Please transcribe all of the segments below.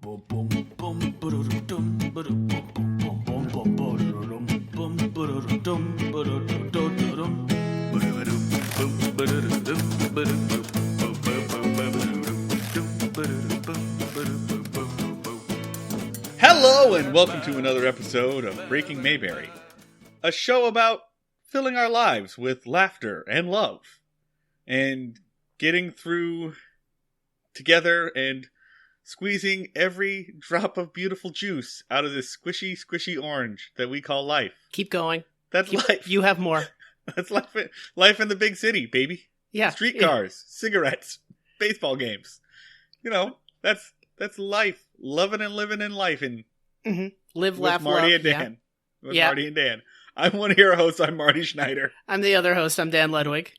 Hello and welcome to another episode of Breaking Mayberry, a show about filling our lives with laughter and love, and getting through together and squeezing every drop of beautiful juice out of this squishy, squishy orange that we call life. Keep going. That's life. You have more. That's life in the big city, baby. Yeah. Streetcars, cigarettes, baseball games. You know, that's life. Loving and living in life. And Live, laugh, Marty love. and Dan. Yeah. With Yeah. Marty and Dan. I'm one of your hosts. I'm Marty Schneider. I'm the other host. I'm Dan Ledwig.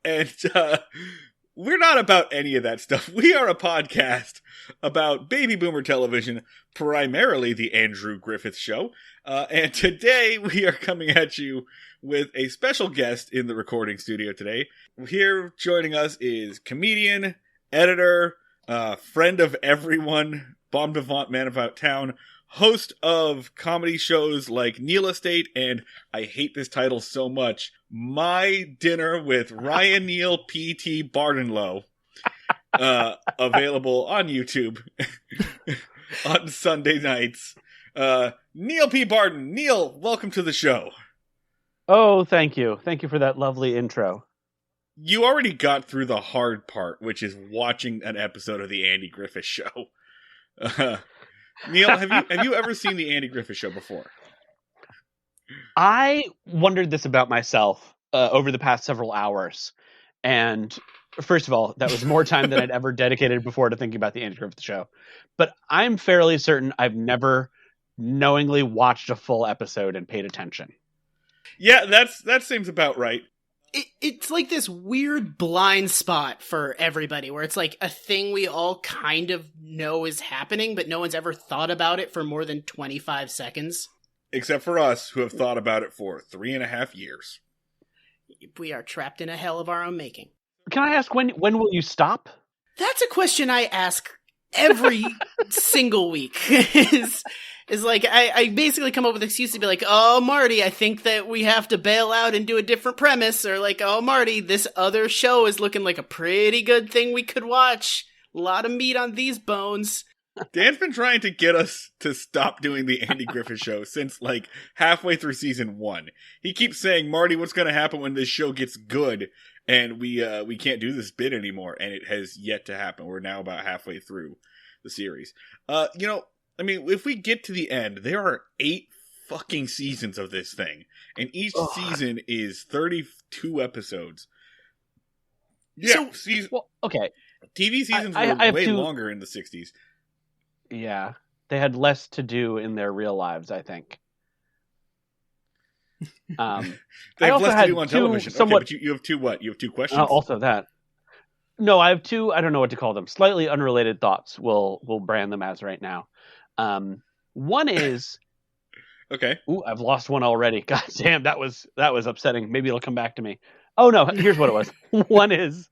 And we're not about any of that stuff. We are a podcast about baby boomer television, primarily the Andrew Griffith Show. And today we are coming at you with a special guest in the recording studio today. Here joining us is comedian, editor, friend of everyone, bon vivant man about town, host of comedy shows like Neil Estate and, I hate this title so much, My Dinner with Ryan Neal P.T. Bardhan, available on YouTube on Sunday nights. Neil P. Bardhan. Neil, welcome to the show. Oh, thank you. Thank you for that lovely intro. You already got through the hard part, which is watching an episode of the Andy Griffith Show. Neil, have you ever seen the Andy Griffith Show before? I wondered this about myself over the past several hours. And first of all, that was more time than I'd ever dedicated before to thinking about the Andy Griffith Show. But I'm fairly certain I've never knowingly watched a full episode and paid attention. Yeah, that seems about right. It's like this weird blind spot for everybody where it's like a thing we all kind of know is happening, but no one's ever thought about it for more than 25 seconds. Except for us, who have thought about it for 3.5 years. We are trapped in a hell of our own making. Can I ask, when will you stop? That's a question I ask every single week. is like, I basically come up with excuses to be like, oh, Marty, I think that we have to bail out and do a different premise. Or like, oh, Marty, this other show is looking like a pretty good thing we could watch. A lot of meat on these bones. Dan's been trying to get us to stop doing the Andy Griffith Show since like halfway through season 1. He keeps saying, Marty, what's going to happen when this show gets good? And we can't do this bit anymore. And it has yet to happen. We're now about halfway through the series. I mean, if we get to the end, there are 8 fucking seasons of this thing. And each season is 32 episodes. Yeah. Well, okay. TV seasons were way longer in the 60s. Yeah. They had less to do in their real lives, I think. They have less to do on television. Somewhat... Okay, but you have two what? You have 2 questions? Also that. No, I have 2, I don't know what to call them, slightly unrelated thoughts. We'll brand them as right now. One is... Okay. Ooh, I've lost one already. God damn, that was upsetting. Maybe it'll come back to me. Oh no, here's what it was. One is...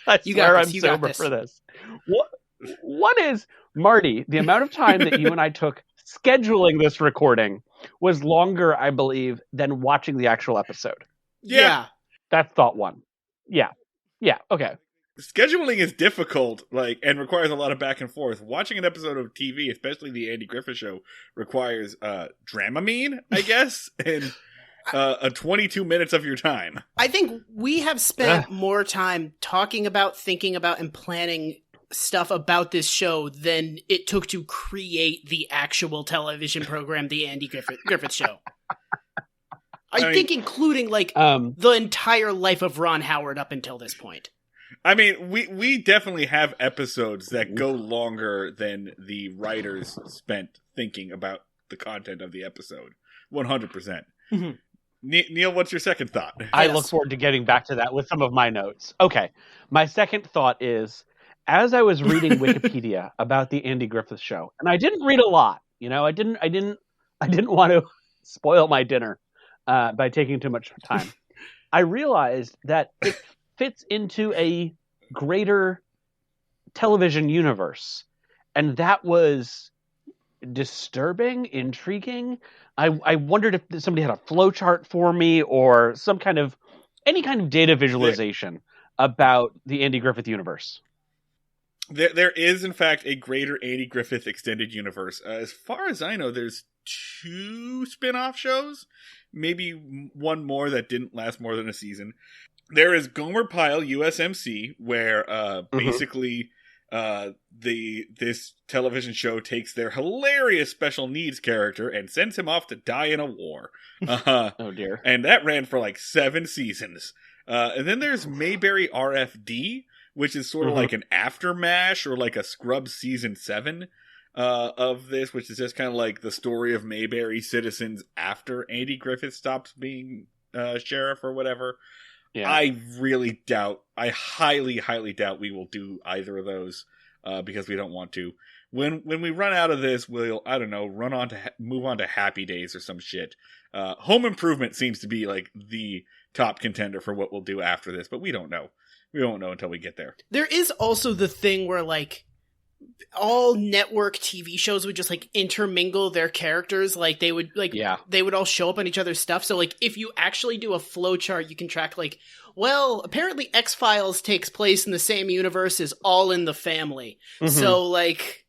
I swear I'm sober for this. One is, Marty, the amount of time that you and I took scheduling this recording was longer, I believe, than watching the actual episode. Yeah. That's thought 1. Yeah, okay. Scheduling is difficult, and requires a lot of back and forth. Watching an episode of TV, especially the Andy Griffith Show, requires Dramamine, I guess, and 22 minutes of your time. I think we have spent more time talking about, thinking about, and planning stuff about this show than it took to create the actual television program, the Andy Griffith Show. I think including the entire life of Ron Howard up until this point. I mean, we definitely have episodes that go longer than the writers spent thinking about the content of the episode. 100%. Mm-hmm. Neil, what's your second thought? I look forward to getting back to that with some of my notes. Okay. My second thought is, as I was reading Wikipedia about the Andy Griffith Show, and I didn't read a lot, I didn't want to spoil my dinner by taking too much time. I realized that it fits into a greater television universe. And that was disturbing, intriguing. I wondered if somebody had a flowchart for me or any kind of data visualization about the Andy Griffith universe. There is, in fact, a greater Andy Griffith extended universe. As far as I know, there's 2 spin-off shows, maybe one more that didn't last more than a season. There is Gomer Pyle USMC, where basically this television show takes their hilarious special needs character and sends him off to die in a war. Oh dear! And that ran for like 7 seasons. And then there's Mayberry RFD, which is sort of like an aftermash or like a Scrubs season 7 of this, which is just kind of like the story of Mayberry citizens after Andy Griffith stops being sheriff or whatever. Yeah. I highly, highly doubt we will do either of those because we don't want to. When we run out of this, we'll, I don't know, move on to Happy Days or some shit. Home Improvement seems to be like the top contender for what we'll do after this, but we don't know. We won't know until we get there. There is also the thing where, like, all network TV shows would just, like, intermingle their characters. Like, they would, like, they would all show up on each other's stuff. So, like, if you actually do a flowchart, you can track, like, well, apparently X-Files takes place in the same universe as All in the Family. So, like,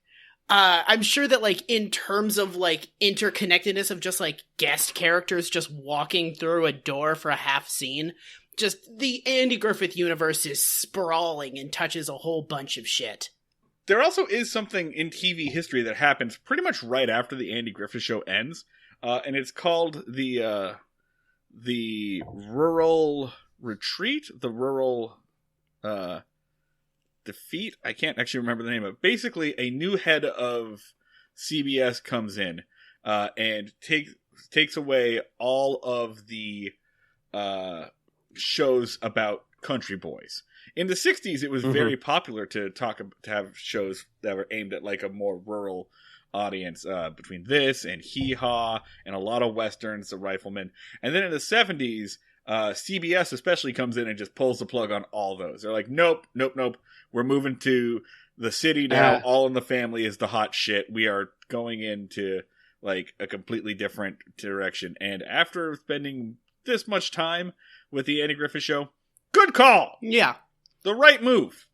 I'm sure that, like, in terms of, like, interconnectedness of just, like, guest characters just walking through a door for a half scene, just the Andy Griffith universe is sprawling and touches a whole bunch of shit. There also is something in TV history that happens pretty much right after the Andy Griffith Show ends, and it's called the Rural Retreat, the Rural Defeat. I can't actually remember the name of it. Basically, a new head of CBS comes in and takes away all of the shows about country boys. In the 60s, it was very popular to have shows that were aimed at like a more rural audience, between this and Hee Haw and a lot of Westerns, The Rifleman. And then in the 70s, CBS especially comes in and just pulls the plug on all those. They're like, nope. We're moving to the city now. All in the Family is the hot shit. We are going into like a completely different direction. And after spending this much time with the Andy Griffith Show, good call. Yeah. The right move.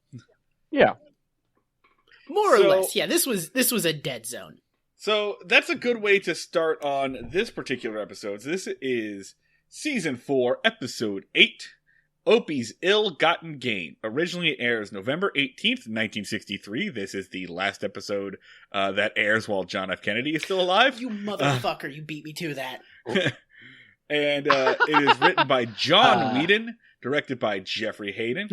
Yeah. More or less. Yeah, this was a dead zone. So that's a good way to start on this particular episode. So this is Season 4, Episode 8, Opie's Ill-Gotten Gain. Originally airs November 18th, 1963. This is the last episode that airs while John F. Kennedy is still alive. You motherfucker, you beat me to that. And it is written by John Whedon, directed by Jeffrey Hayden.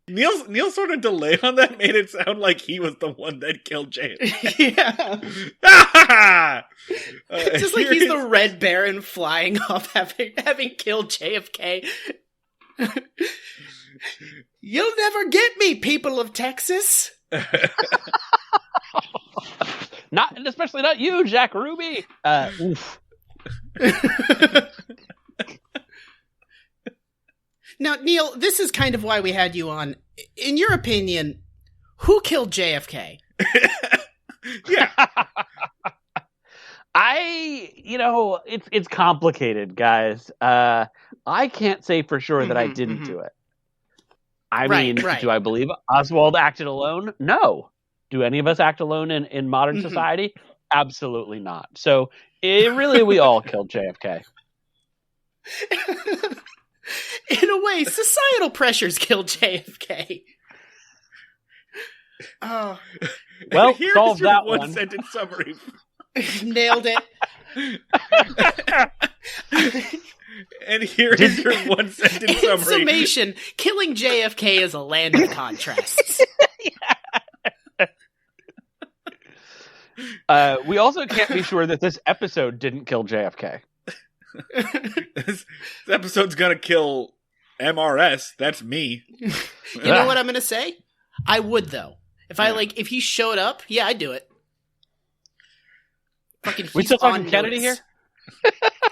Neil's sort of delay on that made it sound like he was the one that killed JFK. Yeah. Just like he's the Red Baron flying off having killed JFK. You'll never get me, people of Texas. Especially not you, Jack Ruby. Oof. Now, Neil, this is kind of why we had you on. In your opinion, who killed JFK? Yeah. It's complicated, guys. I can't say for sure that I didn't do it. I mean, do I believe Oswald acted alone? No. Do any of us act alone in modern society? Absolutely not. So, we all killed JFK. In a way, societal pressures killed JFK. Oh. Well, here's solve your that one sentence summary. Nailed it. And here is your one sentence summary. In summation, killing JFK is a land of contrasts. We also can't be sure that this episode didn't kill JFK. This episode's gonna kill MRS. That's me. You know what I'm gonna say? I would though. If he showed up, yeah, I'd do it. Fucking, we still talking Kennedy here?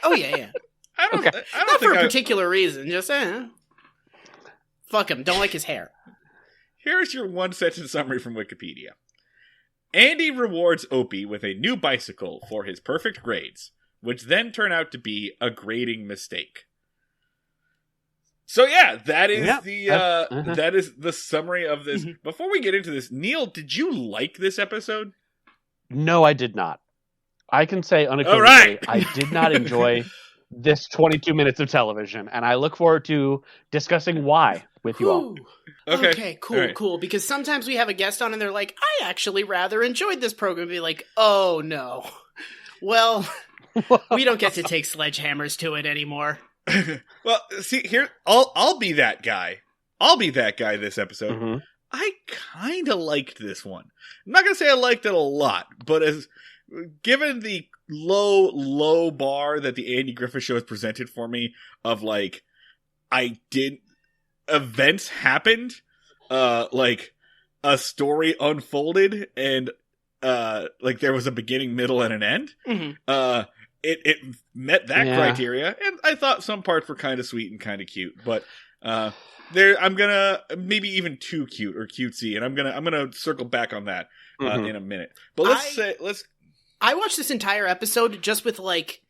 Oh yeah. I don't Not for a particular reason. Just fuck him. Don't like his hair. Here's your one sentence summary from Wikipedia. Andy rewards Opie with a new bicycle for his perfect grades, which then turn out to be a grading mistake. So yeah, that is that is the summary of this. Before we get into this, Neil, did you like this episode? No, I did not. I can say unequivocally, I did not enjoy this 22 minutes of television, and I look forward to discussing why with you all. Okay, cool. Because sometimes we have a guest on and they're like, I actually rather enjoyed this program. Be like, oh no. Well, we don't get to take sledgehammers to it anymore. Well, see, here, I'll be that guy. I'll be that guy this episode. Mm-hmm. I kind of liked this one. I'm not going to say I liked it a lot, but given the low bar that the Andy Griffith Show has presented for me of like, events happened, like a story unfolded and, like there was a beginning, middle, and an end. Mm-hmm. It met that criteria, and I thought some parts were kind of sweet and kind of cute, but, I'm gonna maybe even too cute or cutesy, and I'm gonna circle back on that in a minute. But I watched this entire episode just with like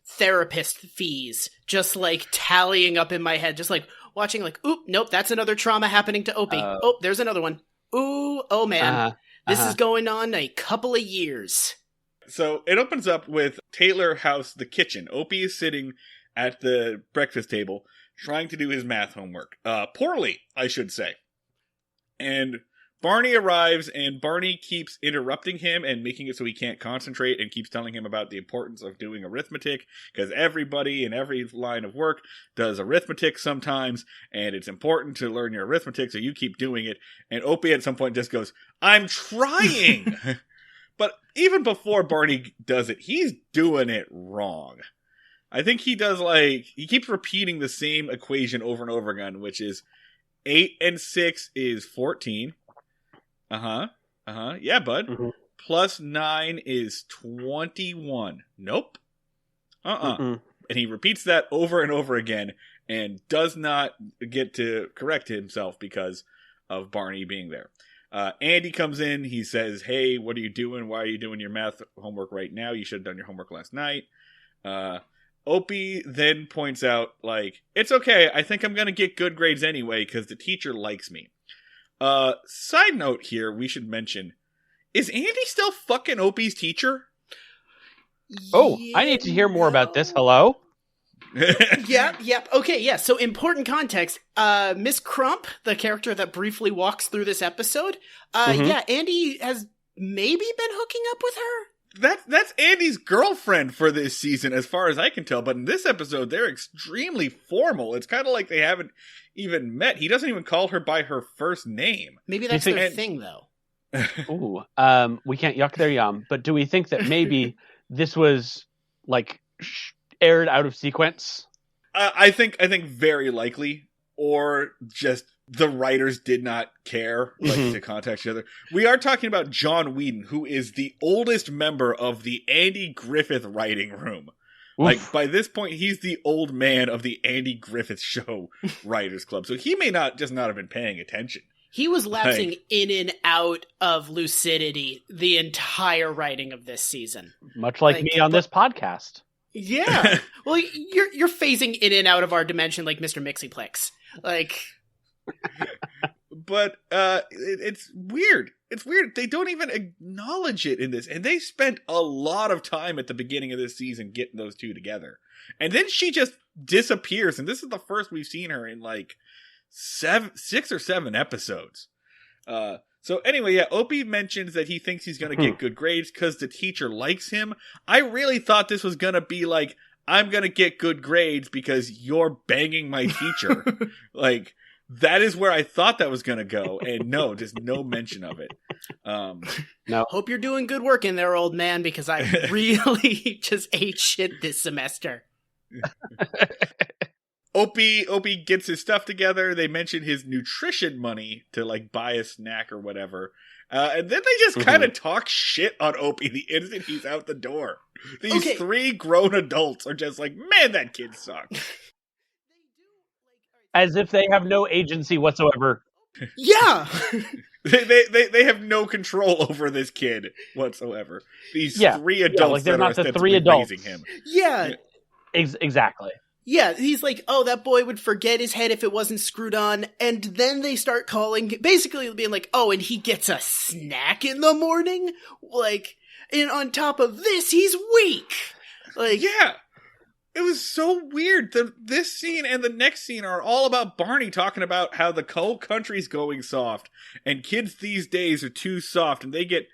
therapist fees, just like tallying up in my head, just like watching like, oop, nope, that's another trauma happening to Opie. Oh, there's another one. Ooh, oh man, this is going on a couple of years. So it opens up with Taylor House, the kitchen. Opie is sitting at the breakfast table trying to do his math homework. Poorly, I should say. And Barney arrives, and Barney keeps interrupting him and making it so he can't concentrate, and keeps telling him about the importance of doing arithmetic, because everybody in every line of work does arithmetic sometimes, and it's important to learn your arithmetic, so you keep doing it. And Opie at some point just goes, I'm trying! But even before Barney does it, he's doing it wrong. I think he does he keeps repeating the same equation over and over again, which is 8 and 6 is 14. Yeah, bud. Mm-hmm. Plus 9 is 21. Nope. And he repeats that over and over again and does not get to correct himself because of Barney being there. Andy comes in. He says, hey, what are you doing? Why are you doing your math homework right now? You should have done your homework last night. Opie then points out, like, it's okay. I think I'm going to get good grades anyway because the teacher likes me. Side note here, we should mention, is Andy still fucking Opie's teacher? Oh, I need to hear more about this. Hello? Yep. Okay, yeah. So important context. Miss Crump, the character that briefly walks through this episode, yeah, Andy has maybe been hooking up with her. That's Andy's girlfriend for this season, as far as I can tell. But in this episode, they're extremely formal. It's kind of like they haven't even met. He doesn't even call her by her first name. Maybe that's their thing, though. Ooh, we can't yuck their yum. But do we think that maybe this was like aired out of sequence? I think very likely, or just the writers did not care to contact each other. We are talking about John Whedon, who is the oldest member of the Andy Griffith writing room. Oof. Like, by this point, he's the old man of the Andy Griffith Show Writers Club. So he may not have been paying attention. He was lapsing in and out of lucidity the entire writing of this season. Much like me on this podcast. Yeah. Well, you're phasing in and out of our dimension like Mr. Mixiplex. Like... But it's weird. It's weird. They don't even acknowledge it in this. And they spent a lot of time at the beginning of this season getting those two together. And then she just disappears. And this is the first we've seen her in like 6 or 7 episodes. So anyway, yeah, Opie mentions that he thinks he's going to get good grades because the teacher likes him. I really thought this was going to be like, I'm going to get good grades because you're banging my teacher. Like... That is where I thought that was going to go, and no, just no mention of it. No. Hope you're doing good work in there, old man, because I really just ate shit this semester. Opie gets his stuff together. They mention his nutrition money to like buy a snack or whatever. And then they just kind of talk shit on Opie the instant he's out the door. These 3 grown adults are just like, man, that kid sucks. As if they have no agency whatsoever. Yeah. They have no control over this kid whatsoever. These three adults they're that not are the three adults raising him. Yeah. Exactly. Yeah, he's like, oh, that boy would forget his head if it wasn't screwed on, and then they start calling, basically being like, oh, and he gets a snack in the morning? Like, and on top of this, he's weak! Like, yeah! It was so weird. This scene and the next scene are all about Barney talking about how the whole country's going soft, and kids these days are too soft, and they get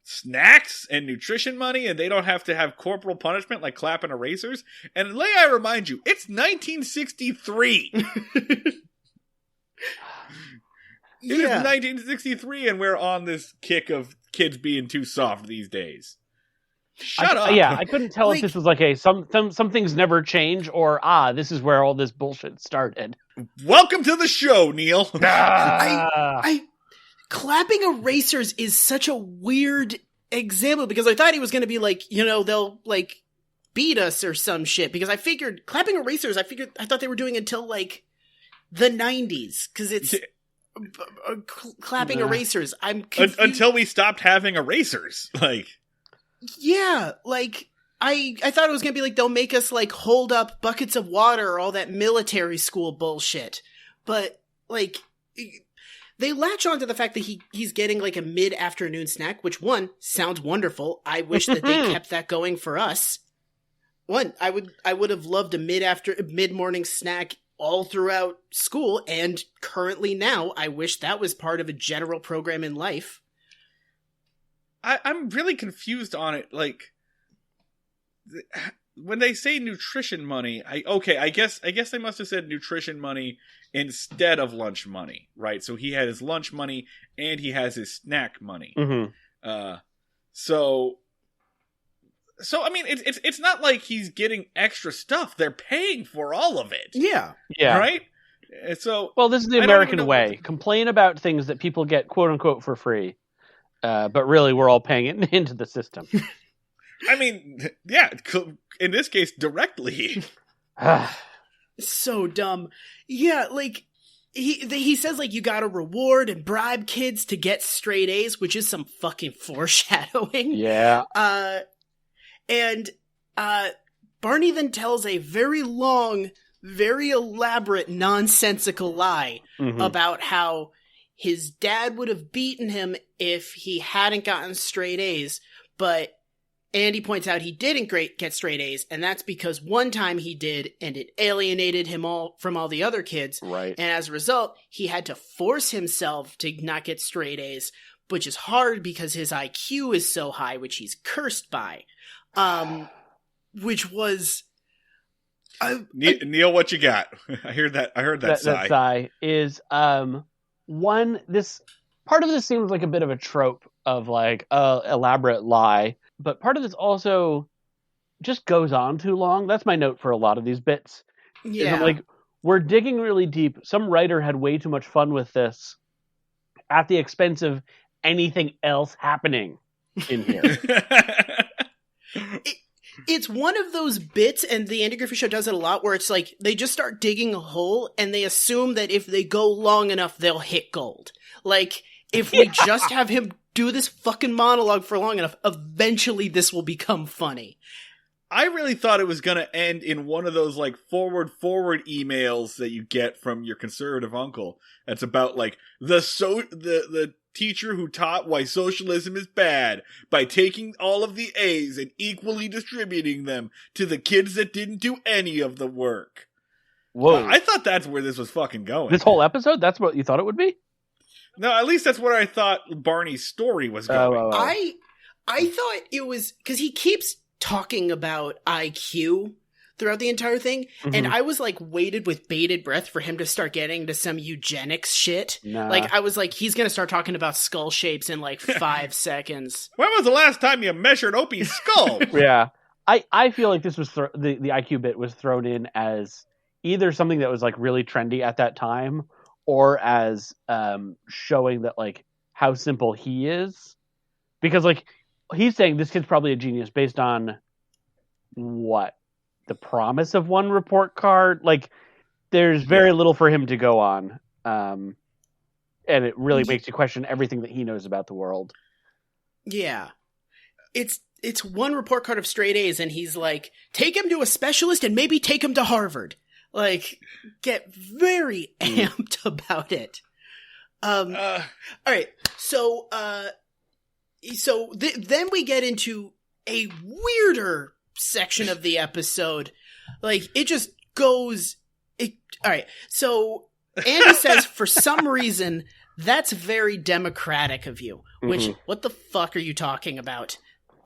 snacks and nutrition money, and they don't have to have corporal punishment like clapping erasers. And may I remind you, it's 1963. It is 1963, and we're on this kick of kids being too soft these days. Shut up. Yeah, I couldn't tell if this was like some things never change, or this is where all this bullshit started. Welcome to the show, Neil. Clapping erasers is such a weird example, because I thought he was going to be like, they'll like beat us or some shit, because I figured clapping erasers, I thought they were doing until like the 90s, because it's clapping erasers. I'm confused. Until we stopped having erasers. Like, yeah, like I thought it was going to be like they'll make us like hold up buckets of water or all that military school bullshit. But like they latch on to the fact that he's getting like a mid-afternoon snack, which one sounds wonderful. I wish that they kept that going for us. I would have loved a mid-morning snack all throughout school, and currently now I wish that was part of a general program in life. I'm really confused on it. Like, when they say nutrition money, I guess they must have said nutrition money instead of lunch money, right? So he had his lunch money and he has his snack money. Mm-hmm. So I mean, it's not like he's getting extra stuff. They're paying for all of it. Yeah. Right? So, well, this is the American way. Complain about things that people get quote unquote for free. But really, we're all paying it into the system. I mean, yeah, in this case, directly. So dumb. Yeah, like, he says, like, you gotta reward and bribe kids to get straight A's, which is some fucking foreshadowing. Yeah. And Barney then tells a very long, very elaborate, nonsensical lie about how his dad would have beaten him if he hadn't gotten straight A's, but Andy points out he didn't get straight A's, and that's because one time he did, and it alienated him from all the other kids. Right. And as a result, he had to force himself to not get straight A's, which is hard because his IQ is so high, which he's cursed by. Which was... Neil, what you got? I heard that sigh. That sigh is... this part of this seems like a bit of a trope of like elaborate lie, but part of this also just goes on too long. That's my note for a lot of these bits. Yeah, like, we're digging really deep. Some writer had way too much fun with this at the expense of anything else happening in here. It's one of those bits, and the Andy Griffith Show does it a lot, where it's like they just start digging a hole and they assume that if they go long enough, they'll hit gold. Like, if we just have him do this fucking monologue for long enough, eventually this will become funny. I really thought it was going to end in one of those, like, forward emails that you get from your conservative uncle. That's about, like, the teacher who taught why socialism is bad by taking all of the A's and equally distributing them to the kids that didn't do any of the work. Whoa. I thought that's where this was fucking going. This whole episode? That's what you thought it would be? No, at least that's where I thought Barney's story was going. I thought it was... because he keeps talking about IQ throughout the entire thing, and I was like waited with bated breath for him to start getting to some eugenics shit. Nah. Like, I was like, he's gonna start talking about skull shapes in like 5 seconds. When was the last time you measured Opie's skull? Yeah. I feel like this was the IQ bit was thrown in as either something that was like really trendy at that time, or as showing that like how simple he is, because like he's saying this kid's probably a genius based on what? The promise of one report card? Like, there's very little for him to go on. and it really makes you question everything that he knows about the world. Yeah. It's one report card of straight A's, and he's like, take him to a specialist and maybe take him to Harvard. Like, get very amped about it. All right. So, then we get into a weirder section of the episode. Like, it just goes. All right. So Andy says, for some reason, that's very democratic of you. Which, what the fuck are you talking about?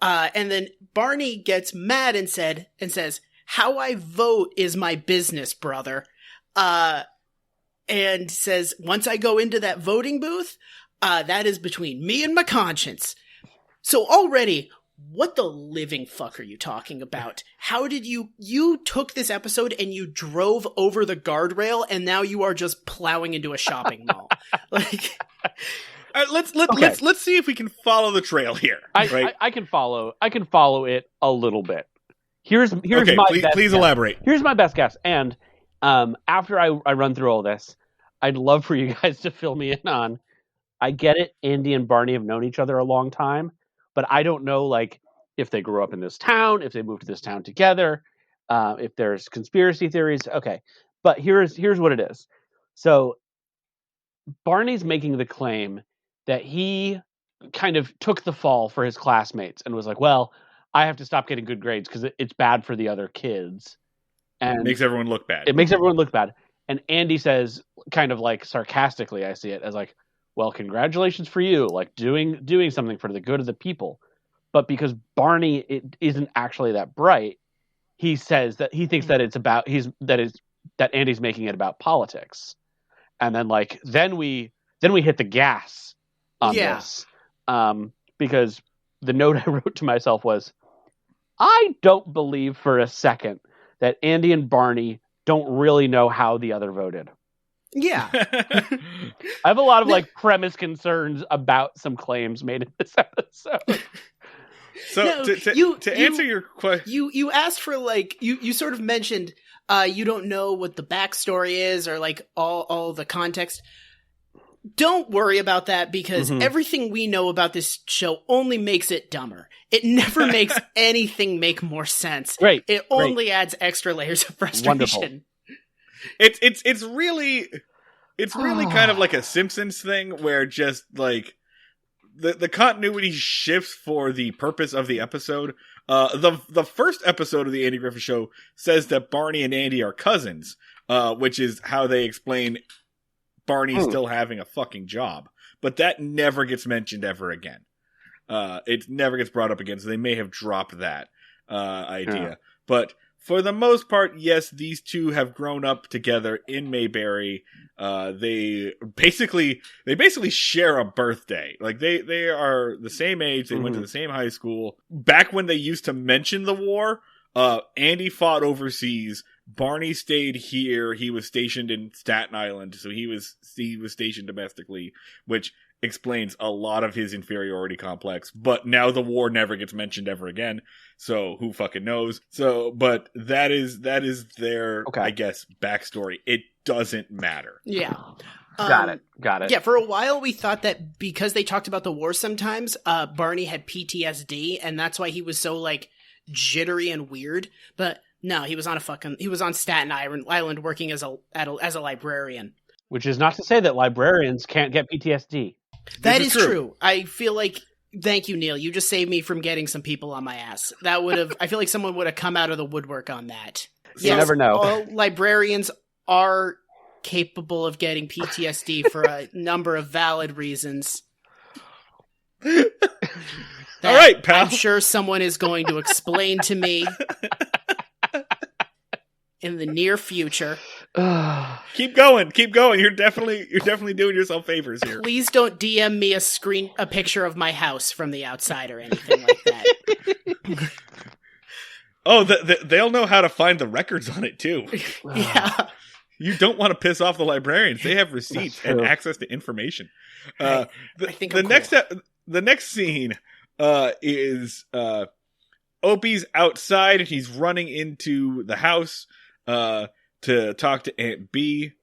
And then Barney gets mad and says, how I vote is my business, brother. And says, once I go into that voting booth, that is between me and my conscience. So already, what the living fuck are you talking about? How did you took this episode and you drove over the guardrail and now you are just plowing into a shopping mall? Like, all right, let's see if we can follow the trail here. I can follow it a little bit. Here's okay, my please elaborate. Here's my best guess. And after I run through all this, I'd love for you guys to fill me in on. I get it. Andy and Barney have known each other a long time, but I don't know, like, if they grew up in this town, if they moved to this town together, if there's conspiracy theories. Okay, but here's what it is. So Barney's making the claim that he kind of took the fall for his classmates and was like, well, I have to stop getting good grades because it's bad for the other kids. And it makes everyone look bad. It makes everyone look bad. And Andy says, kind of like sarcastically, I see it as like, well, congratulations for you, like doing something for the good of the people. But because Barney isn't actually that bright, he says that he thinks that it's about that Andy's making it about politics. And then then we hit the gas on this. Because the note I wrote to myself was, I don't believe for a second that Andy and Barney don't really know how the other voted. Yeah. I have a lot of premise concerns about some claims made in this episode. So to answer your question, you asked for you sort of mentioned you don't know what the backstory is or all the context. Don't worry about that because everything we know about this show only makes it dumber. It never makes anything make more sense. Right. It only adds extra layers of frustration. Wonderful. It's really kind of like a Simpsons thing where just the continuity shifts for the purpose of the episode. The first episode of the Andy Griffith Show says that Barney and Andy are cousins, which is how they explain Barney still having a fucking job. But that never gets mentioned ever again. It never gets brought up again, so they may have dropped that idea. Yeah. But for the most part, yes, these two have grown up together in Mayberry. They basically share a birthday. They are the same age. They went to the same high school. Back when they used to mention the war, Andy fought overseas. Barney stayed here. He was stationed in Staten Island, so he was stationed domestically, which explains a lot of his inferiority complex. But now the war never gets mentioned ever again, so who fucking knows? So, but that is their, I guess, backstory. It doesn't matter. Yeah. Got it. Yeah, for a while we thought that because they talked about the war sometimes, Barney had PTSD, and that's why he was so jittery and weird. But no, he was on Staten Island working as a librarian. Which is not to say that librarians can't get PTSD. That is true. I feel like, thank you, Neil. You just saved me from getting some people on my ass. That would have, I feel like someone would have come out of the woodwork on that. You never know. All librarians are capable of getting PTSD for a number of valid reasons. All right, pal. I'm sure someone is going to explain to me in the near future. Keep going. You're definitely doing yourself favors here. Please don't DM me a picture of my house from the outside or anything like that. Oh, they'll know how to find the records on it too. Yeah. You don't want to piss off the librarians. They have receipts and access to information. I think the next scene is Opie's outside and he's running into the house to talk to Aunt B,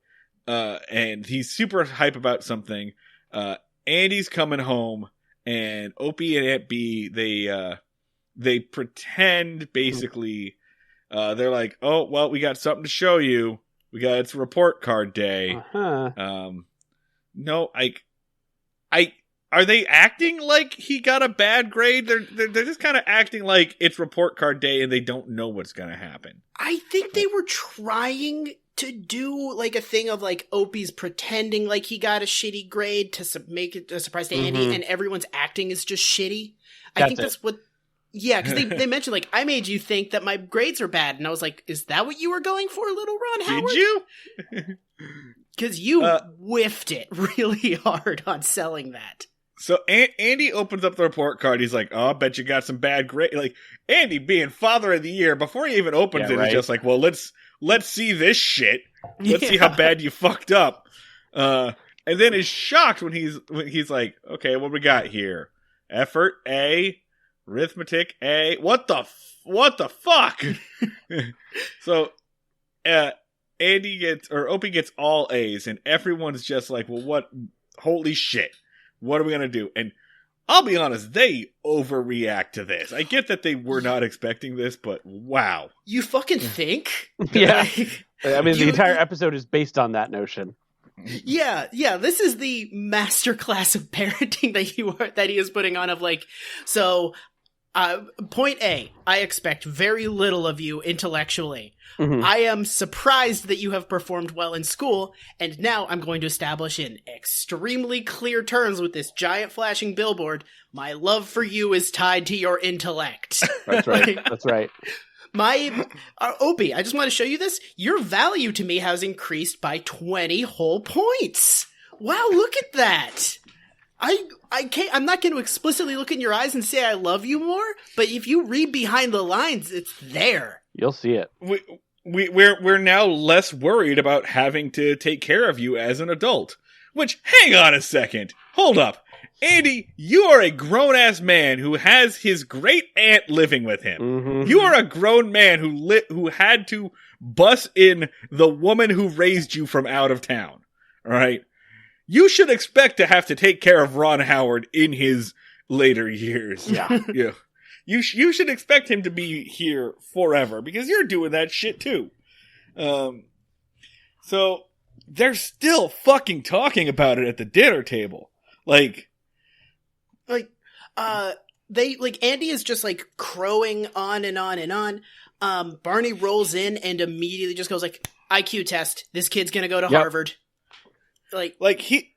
and he's super hype about something. Andy's coming home, and Opie and Aunt B, they pretend, basically, they're like, oh, well, we got something to show you. It's report card day. Uh-huh. No, are they acting like he got a bad grade? They're just kind of acting like it's report card day and they don't know what's going to happen. I think they were trying to do like a thing of like Opie's pretending like he got a shitty grade to make it a surprise to Andy, and everyone's acting is just shitty. I think that's what. Yeah, because they mentioned, like, I made you think that my grades are bad. And I was like, is that what you were going for, little Ron Howard? Did you? Because you whiffed it really hard on selling that. So Andy opens up the report card. He's like, oh, I bet you got some bad grades. Like, Andy being father of the year, before he even opens it, he's just like, well, let's see this shit. Let's see how bad you fucked up. And then is shocked when he's like, okay, what we got here? Effort, A. Arithmetic, A. What the fuck? So, Opie gets all A's, and everyone's just like, well, what? Holy shit. What are we gonna do? And I'll be honest, they overreact to this. I get that they were not expecting this, but wow. You fucking think? Yeah. I mean, the entire episode is based on that notion. Yeah, this is the masterclass of parenting that he is putting on, of like, so point A, I expect very little of you intellectually. Mm-hmm. I am surprised that you have performed well in school, and now I'm going to establish in extremely clear terms with this giant flashing billboard, my love for you is tied to your intellect. That's right. That's right. Opie, I just want to show you this. Your value to me has increased by 20 whole points. Wow, look at that. I'm not going to explicitly look in your eyes and say I love you more, but if you read behind the lines, it's there. You'll see it. We're now less worried about having to take care of you as an adult. Which, hang on a second. Hold up. Andy, you are a grown-ass man who has his great aunt living with him. Mm-hmm. You are a grown man who had to bus in the woman who raised you from out of town. All right? You should expect to have to take care of Ron Howard in his later years. Yeah. Yeah. You should expect him to be here forever, because you're doing that shit too. So they're still fucking talking about it at the dinner table. Andy is just like crowing on and on and on. Barney rolls in and immediately just goes like, IQ test. This kid's gonna go to Harvard.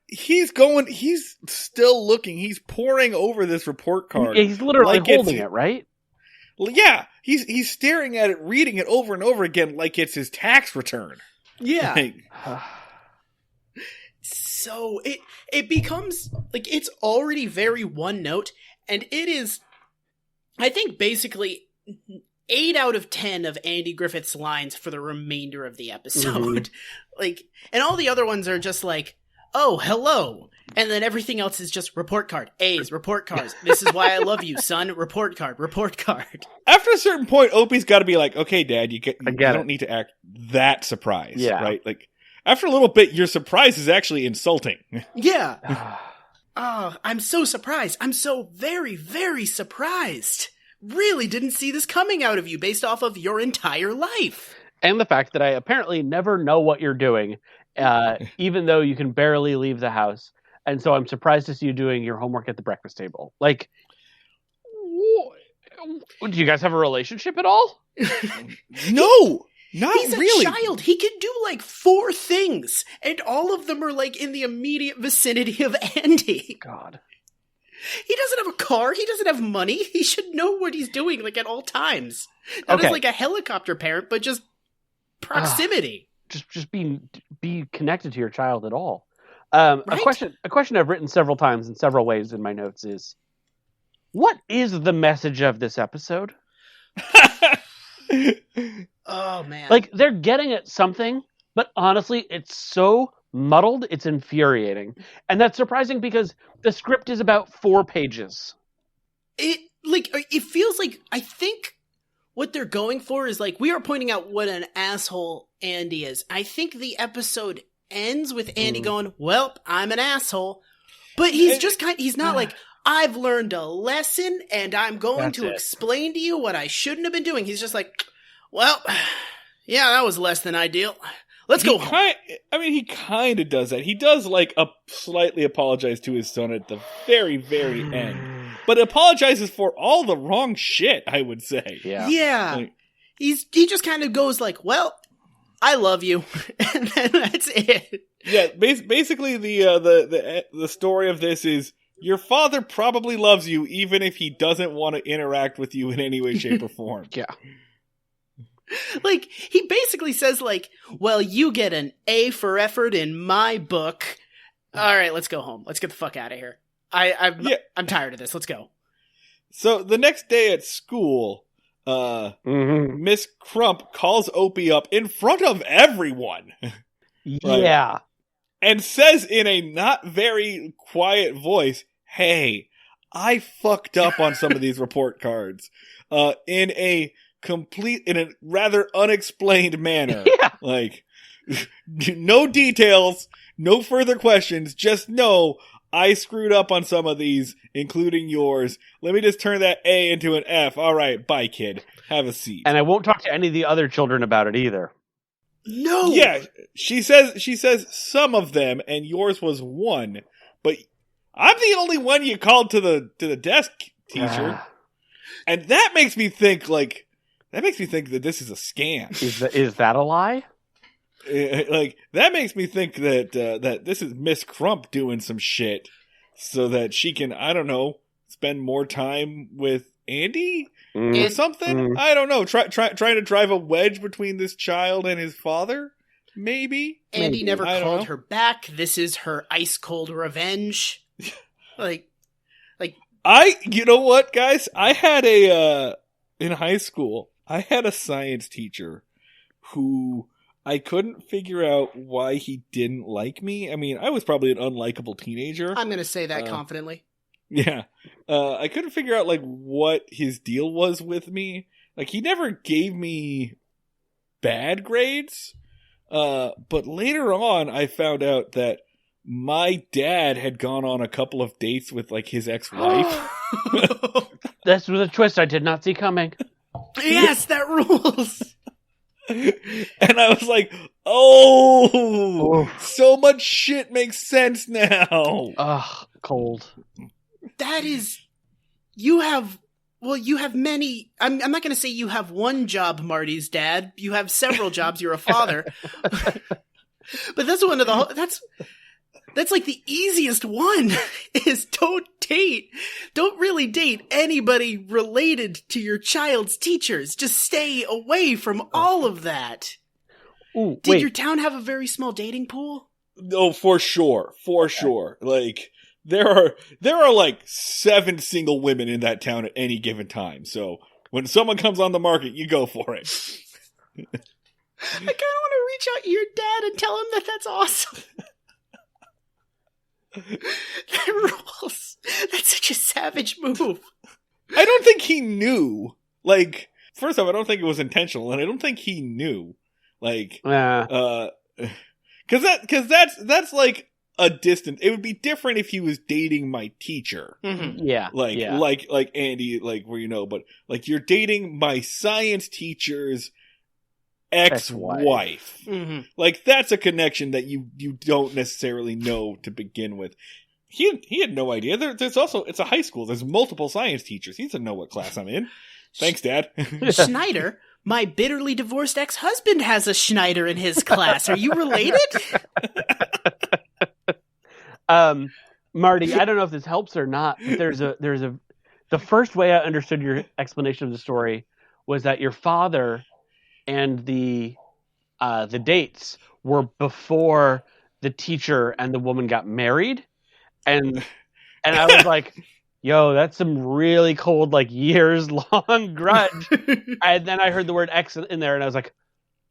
He's still looking. He's poring over this report card. Yeah, he's literally holding it, right? Yeah, he's staring at it, reading it over and over again like it's his tax return. Yeah. So it becomes like it's already very one note, and it is, I think, basically 8 out of 10 of Andy Griffith's lines for the remainder of the episode. Mm-hmm. And all the other ones are just like, oh, hello. And then everything else is just report card. A's, report cards. This is why I love you, son. Report card, report card. After a certain point, Opie's got to be like, okay, Dad, you don't need to act that surprised, right? Like, after a little bit, your surprise is actually insulting. Yeah. I'm so surprised. I'm so very, very surprised. Really didn't see this coming out of you based off of your entire life. And the fact that I apparently never know what you're doing, even though you can barely leave the house. And so I'm surprised to see you doing your homework at the breakfast table. Like, do you guys have a relationship at all? No, not He's really. He's a child. He can do like 4 things, and all of them are like in the immediate vicinity of Andy. God. He doesn't have a car. He doesn't have money. He should know what he's doing, like, at all times. Not as, like, a helicopter parent, but just proximity. Just be connected to your child at all. Right? A question I've written several times in several ways in my notes is, what is the message of this episode? Oh, man. Like, they're getting at something, but honestly, it's so muddled, it's infuriating. And that's surprising because the script is about 4 pages. It feels like, I think what they're going for is like, we are pointing out what an asshole Andy is. I think the episode ends with Andy going, well, I'm an asshole. But he's just he's not like, I've learned a lesson and I'm going to explain to you what I shouldn't have been doing. He's just like, well, yeah, that was less than ideal. Let's go home. He kind of does that. He does, like, slightly apologize to his son at the very, very end. But apologizes for all the wrong shit, I would say. Yeah. Yeah. Like, he just kind of goes like, well, I love you. And then that's it. Yeah, basically the story of this is, your father probably loves you even if he doesn't want to interact with you in any way, shape, or form. Yeah. Like, he basically says, like, well, you get an A for effort in my book. All right, let's go home. Let's get the fuck out of here. I'm tired of this. Let's go. So the next day at school, Miss Crump calls Opie up in front of everyone. Yeah. Right? And says in a not very quiet voice, hey, I fucked up on some of these report cards. In a rather unexplained manner. Yeah. Like, no details, no further questions, just know I screwed up on some of these, including yours. Let me just turn that A into an F. All right, bye, kid. Have a seat. And I won't talk to any of the other children about it either. No. Yeah, she says some of them, and yours was one. But I'm the only one you called to the desk, teacher. And that makes me think that this is a scam. Is that a lie? Like, that makes me think that this is Miss Crump doing some shit so that she can, I don't know, spend more time with Andy or something. I don't know. Trying to drive a wedge between this child and his father, maybe. Andy never called her back. This is her ice cold revenge. You know what, guys? I had in high school, I had a science teacher who I couldn't figure out why he didn't like me. I mean, I was probably an unlikable teenager. I'm going to say that confidently. Yeah. I couldn't figure out, like, what his deal was with me. Like, he never gave me bad grades. But later on, I found out that my dad had gone on a couple of dates with, like, his ex-wife. That was a twist I did not see coming. Yes, that rules. And I was like, oh, so much shit makes sense now. Ugh, cold. That is, you have many, I'm not going to say you have one job, Marty's dad. You have several jobs. You're a father. But that's one of that's like the easiest one is don't really date anybody related to your child's teachers. Just stay away from all of that. Ooh, Did your town have a very small dating pool? No, for sure. Like, there are like 7 single women in that town at any given time. So when someone comes on the market, you go for it. I kind of want to reach out to your dad and tell him that that's awesome. That rules. That's such a savage move. I don't think he knew. Like, first off, I don't think it was intentional, and I don't think he knew. Like, because that's like a distance. It would be different if he was dating my teacher. Mm-hmm. Yeah, like Andy, like where but like you're dating my science teacher's ex-wife. Mm-hmm. Like, that's a connection that you don't necessarily know to begin with. He had no idea. There's also, it's a high school. There's multiple science teachers. He doesn't know what class I'm in. Thanks, Dad. Schneider, my bitterly divorced ex-husband has a Schneider in his class. Are you related? Marty, I don't know if this helps or not, but the first way I understood your explanation of the story was that your father and the dates were before the teacher and the woman got married, and I was like, yo, that's some really cold, like, years long grudge. And then I heard the word ex in there, and I was like,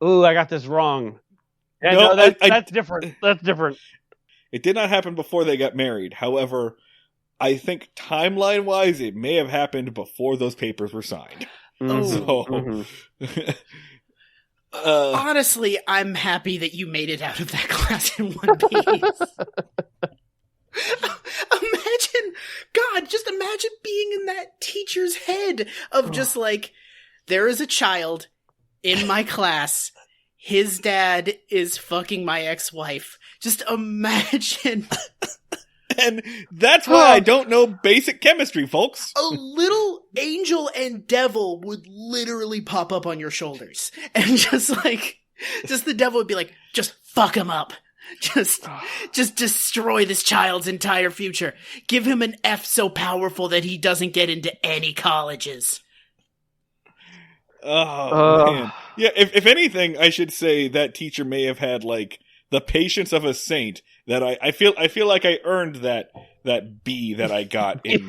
ooh, I got this wrong. And no, that's different. That's different. It did not happen before they got married. However, I think timeline-wise, it may have happened before those papers were signed. Honestly, I'm happy that you made it out of that class in one piece. I'm God, just imagine being in that teacher's head of just like, there is a child in my class. His dad is fucking my ex-wife. Just imagine. And that's why I don't know basic chemistry, folks. A little angel and devil would literally pop up on your shoulders. And just the devil would be like, just fuck him up. Just destroy this child's entire future. Give him an F so powerful that he doesn't get into any colleges. Oh, man. Yeah, if anything, I should say that teacher may have had, like, the patience of a saint that I feel like I earned that B that I got in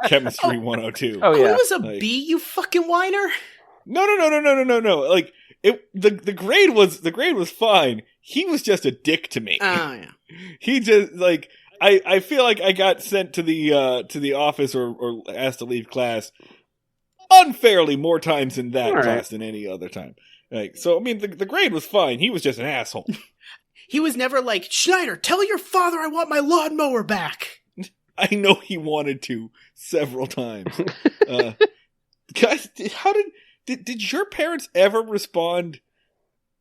Chemistry 102. Oh, yeah. It was a B, you fucking whiner? No. Like, the grade was fine. He was just a dick to me. Oh, yeah. He just, like, I feel like I got sent to the office or asked to leave class unfairly more times in that class than any other time. Like, so, I mean, the grade was fine. He was just an asshole. He was never like, Schneider, tell your father I want my lawnmower back. I know he wanted to several times. Guys, how did your parents ever respond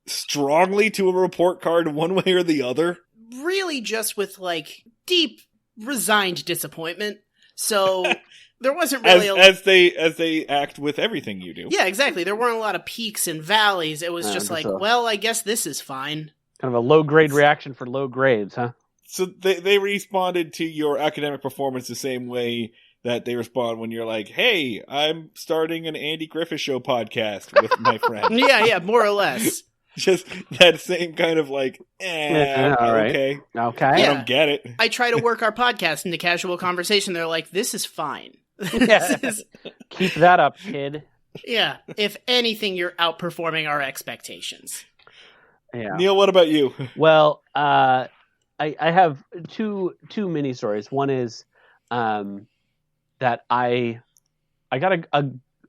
strongly to a report card one way or the other? Really just with, like, deep, resigned disappointment. So there wasn't really as they act with everything you do. Yeah, exactly. There weren't a lot of peaks and valleys. It was just like, well, I guess this is fine. Kind of a low grade reaction for low grades, huh? So they responded to your academic performance the same way that they respond when you're like, hey, I'm starting an Andy Griffith Show podcast with my friend. Yeah, more or less. Just that same kind of like, all right. Okay. I don't get it. I try to work our podcast into casual conversation. They're like, this is fine. Keep that up, kid. Yeah. If anything, you're outperforming our expectations. Yeah. Neil, what about you? Well, I have two mini stories. One is that I got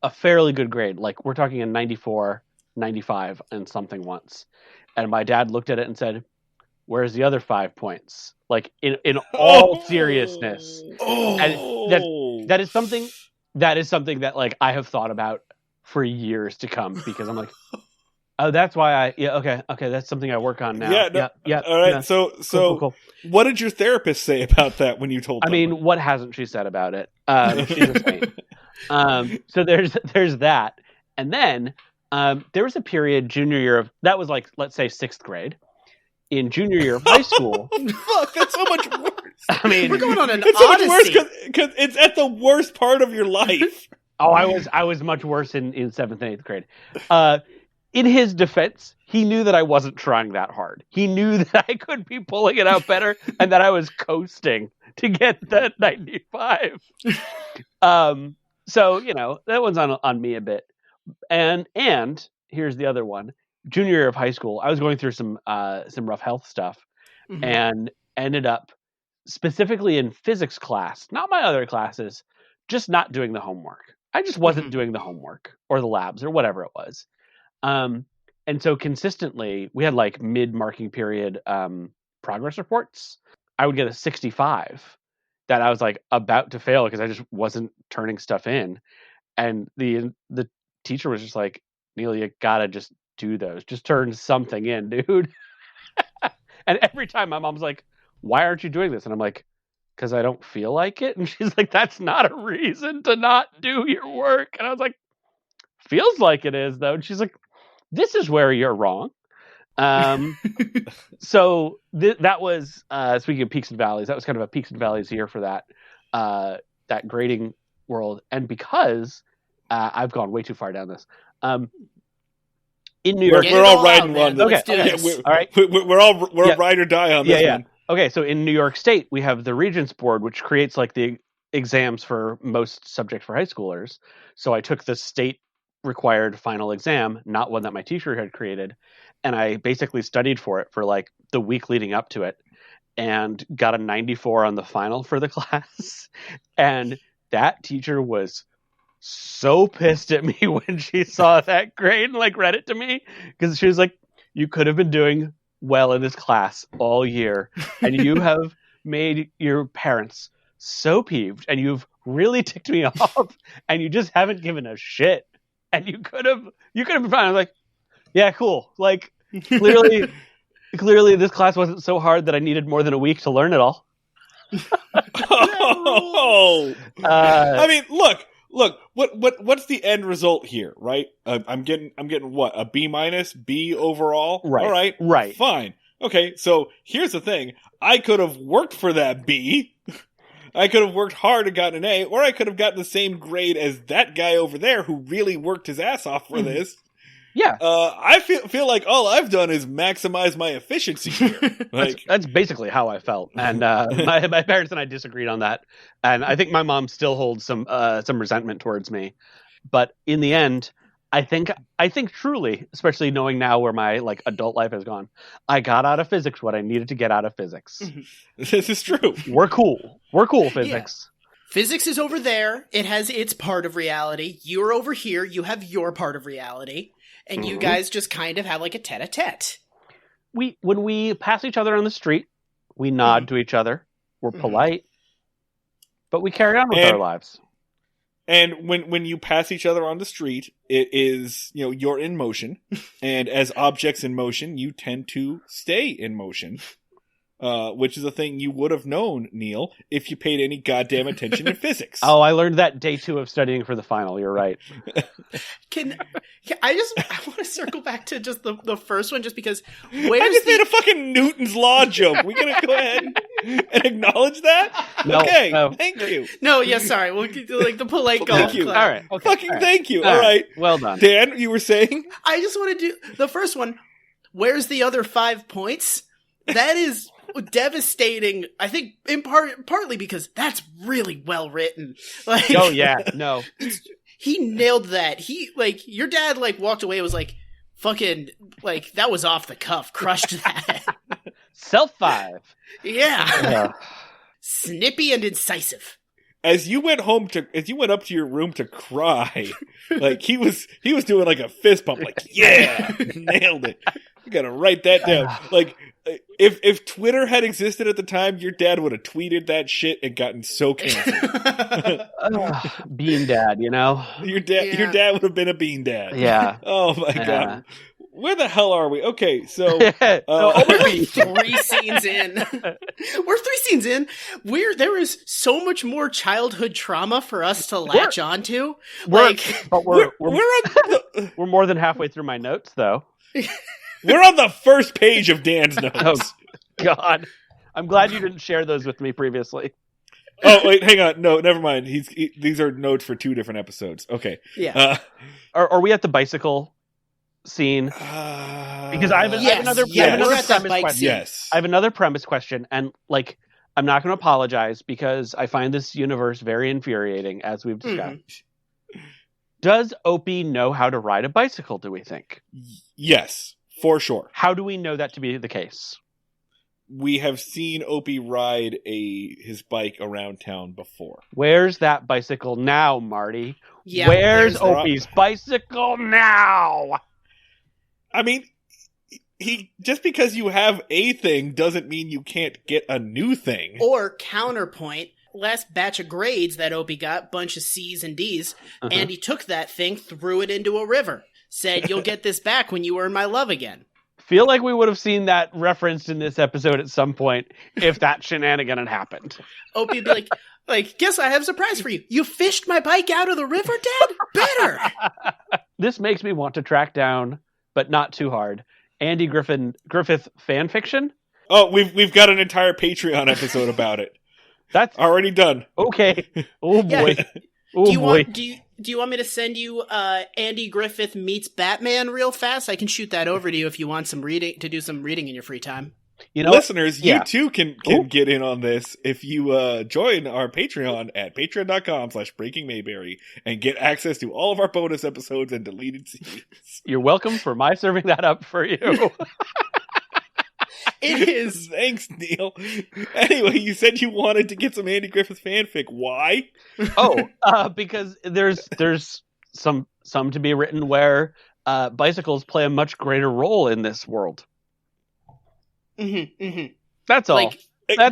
a fairly good grade. Like, we're talking a 94, 95 and something once. And my dad looked at it and said, where's the other 5 points? Like, in all seriousness. And that is something that, like, I have thought about for years to come, because I'm like, oh, that's why okay, that's something I work on now. Yeah. All right, so cool. What did your therapist say about that when you told them? I mean, what hasn't she said about it? She's a saint. So there's that. And then there was a period junior year of, that was like, let's say 6th grade. In junior year of high school. Fuck, that's so much worse. I mean, we're going on an it's odyssey. So much worse because it's at the worst part of your life. Oh, I was much worse in 7th and 8th grade. In his defense, he knew that I wasn't trying that hard. He knew that I could be pulling it out better and that I was coasting to get that 95. So, that one's on me a bit. And here's the other one. Junior year of high school, I was going through some rough health stuff, and ended up specifically in physics class, not my other classes, just not doing the homework. I just wasn't doing the homework or the labs or whatever it was. And so consistently, we had like mid-marking period progress reports. I would get a 65 that I was like about to fail because I just wasn't turning stuff in. And the teacher was just like, Neil, you gotta just do those. Just turn something in, dude. And every time my mom's like, why aren't you doing this? And I'm like, because I don't feel like it. And she's like, that's not a reason to not do your work. And I was like, feels like it is, though. And she's like, this is where you're wrong. So that was, speaking of peaks and valleys, that was kind of a peaks and valleys year for that grading world. And because I've gone way too far down this, in New York, we're all riding one. Okay, all right, we're ride or die on this one. Okay, so in New York State, we have the Regents Board, which creates like the exams for most subjects for high schoolers. So I took the state required final exam, not one that my teacher had created, and I basically studied for it for like the week leading up to it, and got a 94 on the final for the class. And that teacher was so pissed at me when she saw that grade and like read it to me, because she was like, you could have been doing well in this class all year, and you have made your parents so peeved, and you've really ticked me off, and you just haven't given a shit. And you could have been fine. I was like, yeah, cool. Like, clearly this class wasn't so hard that I needed more than a week to learn it all. I mean, look. What's the end result here, right? I'm getting what, a B-, B overall? Right. All right. Fine. Okay, so here's the thing. I could have worked for that B. I could have worked hard and gotten an A, or I could have gotten the same grade as that guy over there who really worked his ass off for this. Yeah. I feel like all I've done is maximize my efficiency here. Like, that's basically how I felt. And my parents and I disagreed on that. And I think my mom still holds some resentment towards me. But in the end, I think truly, especially knowing now where my like adult life has gone, I got out of physics what I needed to get out of physics. This is true. We're cool, physics. Yeah. Physics is over there. It has its part of reality. You're over here. You have your part of reality. And you guys just kind of have like a tete-a-tete. When we pass each other on the street, we nod to each other. We're polite. But we carry on with our lives. And when you pass each other on the street, it is, you're in motion. And as objects in motion, you tend to stay in motion. Which is a thing you would have known, Neil, if you paid any goddamn attention in physics. Oh, I learned that day 2 of studying for the final. You're right. I want to circle back to just the first one, just because. I just made a fucking Newton's Law joke. We gonna go ahead and acknowledge that? No, okay, no. Thank you. No, yeah, sorry. We'll do like the polite golf. Thank you. Club. All right. Okay. Fucking thank you. All right. Well done. Dan, you were saying? I just want to do the first one. Where's the other 5 points? That is devastating. I think in partly because that's really well written. Like, oh yeah, no, he nailed that. He your dad walked away and was like, fucking that was off the cuff. Crushed that. Self 5. Yeah. Snippy and incisive. As you went up to your room to cry, he was doing like a fist pump, yeah, nailed it. You gotta write that down. If Twitter had existed at the time, your dad would have tweeted that shit and gotten so canceled. Bean dad, Your dad would have been a bean dad. Yeah. Oh my god. Where the hell are we? Okay, so we're 3 scenes in. We're 3 scenes in. There is so much more childhood trauma for us to latch onto. We're more than halfway through my notes, though. We're on the first page of Dan's notes. Oh, God. I'm glad you didn't share those with me previously. Oh, wait, hang on. No, never mind. These are notes for 2 different episodes. Okay. Yeah. Are we at the bicycle scene? Because I have another premise question. Yes. I have another premise question, and I'm not going to apologize because I find this universe very infuriating, as we've discussed. Does Opie know how to ride a bicycle, do we think? Yes, for sure. How do we know that to be the case? We have seen Opie ride his bike around town before. Where's that bicycle now, Marty? Yeah, where's Opie's bicycle now? I mean, just because you have a thing doesn't mean you can't get a new thing. Or counterpoint, last batch of grades that Opie got, bunch of C's and D's, and he took that thing, threw it into a river, said, "You'll get this back when you earn my love again." Feel like we would have seen that referenced in this episode at some point if that shenanigan had happened. Opie would be like, guess I have a surprise for you. You fished my bike out of the river, Dad? Better. This makes me want to track down, but not too hard, Andy Griffith fan fiction. Oh, we've got an entire Patreon episode about it. That's already done. Okay. Oh boy. Yeah. Oh boy. Do you want me to send you Andy Griffith meets Batman real fast? I can shoot that over to you if you want to do some reading in your free time. Listeners, you too can get in on this if you join our Patreon at patreon.com/breakingmayberry and get access to all of our bonus episodes and deleted scenes. You're welcome for my serving that up for you. It is. Thanks, Neil. Anyway, you said you wanted to get some Andy Griffith fanfic. Why? Because there's some to be written where bicycles play a much greater role in this world. Mm-hmm, mm-hmm. That's all.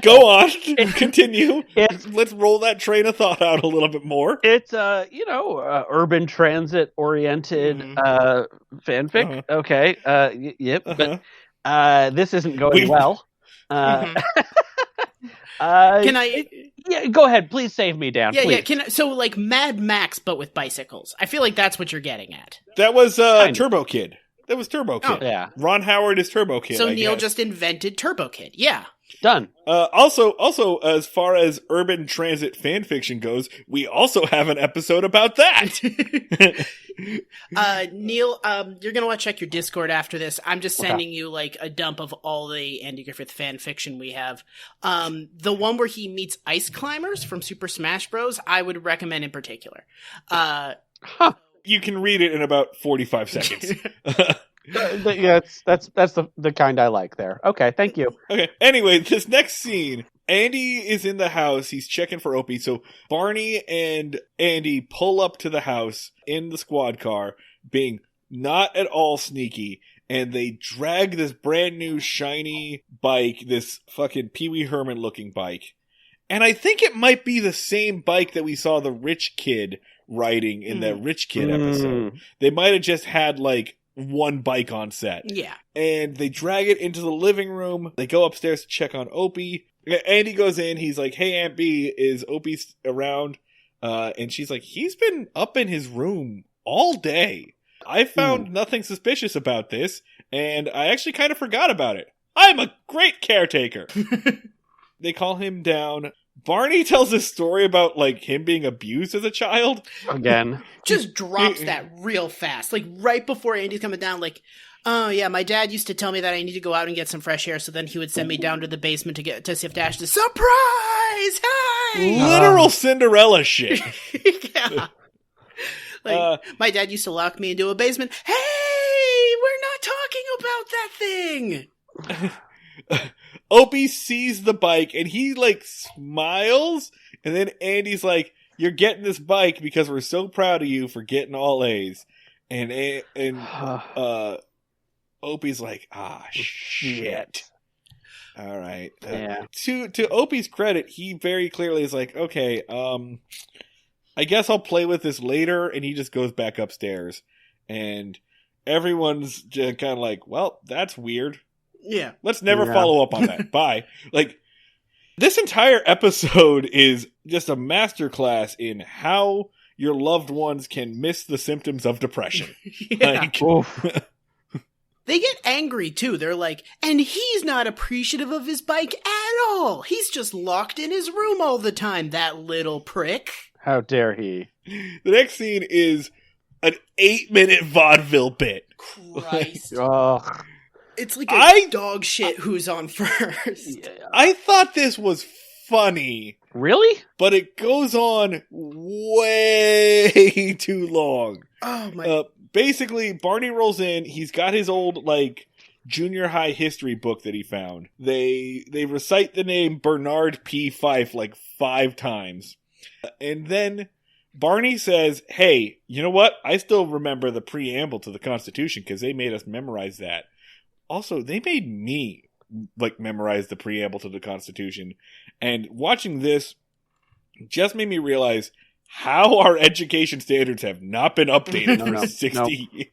Go on. Continue. Let's roll that train of thought out a little bit more. It's urban transit oriented fanfic. Okay. Yep. But this isn't going well. Can I? Yeah, go ahead. Please save me, Dan. Yeah, please. yeah. So like Mad Max, but with bicycles. I feel like that's what you're getting at. That was Turbo Kid. That was Turbo Kid. Oh, yeah. Ron Howard is Turbo Kid. So Neil just invented Turbo Kid. Yeah. Done. Also, as far as urban transit fan fiction goes, we also have an episode about that. Neil, you're gonna want to check your Discord after this. I'm just sending you like a dump of all the Andy Griffith fan fiction we have. The one where he meets ice climbers from Super Smash Bros. I would recommend in particular. You can read it in about 45 seconds. Yeah, that's the kind I like there. Okay, thank you. Okay. Anyway, this next scene, Andy is in the house. He's checking for Opie. So Barney and Andy pull up to the house in the squad car, being not at all sneaky, and they drag this brand new shiny bike, this fucking Pee Wee Herman looking bike. And I think it might be the same bike that we saw the rich kid riding in that Rich Kid episode. They might have just had like one bike on set. Yeah. And they drag it into the living room. They go upstairs to check on Opie. Andy goes in. He's like, hey, Aunt B, is Opie around? And she's like, he's been up in his room all day. I found nothing suspicious about this, and I actually kind of forgot about it. I'm a great caretaker. They call him down. Barney tells a story about, like, him being abused as a child. Again. Just drops that real fast. Like, right before Andy's coming down, like, oh, yeah, my dad used to tell me that I need to go out and get some fresh air, so then he would send me down to the basement to see if Dash is surprise! Hey! Literal Cinderella shit. Yeah. Like, my dad used to lock me into a basement. Hey! We're not talking about that thing! Opie sees the bike and he like smiles, and then Andy's like, you're getting this bike because we're so proud of you for getting all A's. And Opie's like, shit. All right. Yeah. To Opie's credit, he very clearly is like, okay, I guess I'll play with this later, and he just goes back upstairs. And everyone's just kind of like, well, that's weird. Yeah. Let's never follow up on that. Bye. Like, this entire episode is just a masterclass in how your loved ones can miss the symptoms of depression. Yeah. Like, they get angry, too. They're like, and he's not appreciative of his bike at all. He's just locked in his room all the time, that little prick. How dare he? The next scene is an 8-minute vaudeville bit. Christ. It's like dog shit who's on first. Yeah. I thought this was funny. Really? But it goes on way too long. Oh my. Basically, Barney rolls in. He's got his old, like, junior high history book that he found. They recite the name Bernard P. Fife like 5 times. And then Barney says, hey, you know what? I still remember the preamble to the Constitution because they made us memorize that. Also, they made me, like, memorize the preamble to the Constitution. And watching this just made me realize how our education standards have not been updated for 60 years.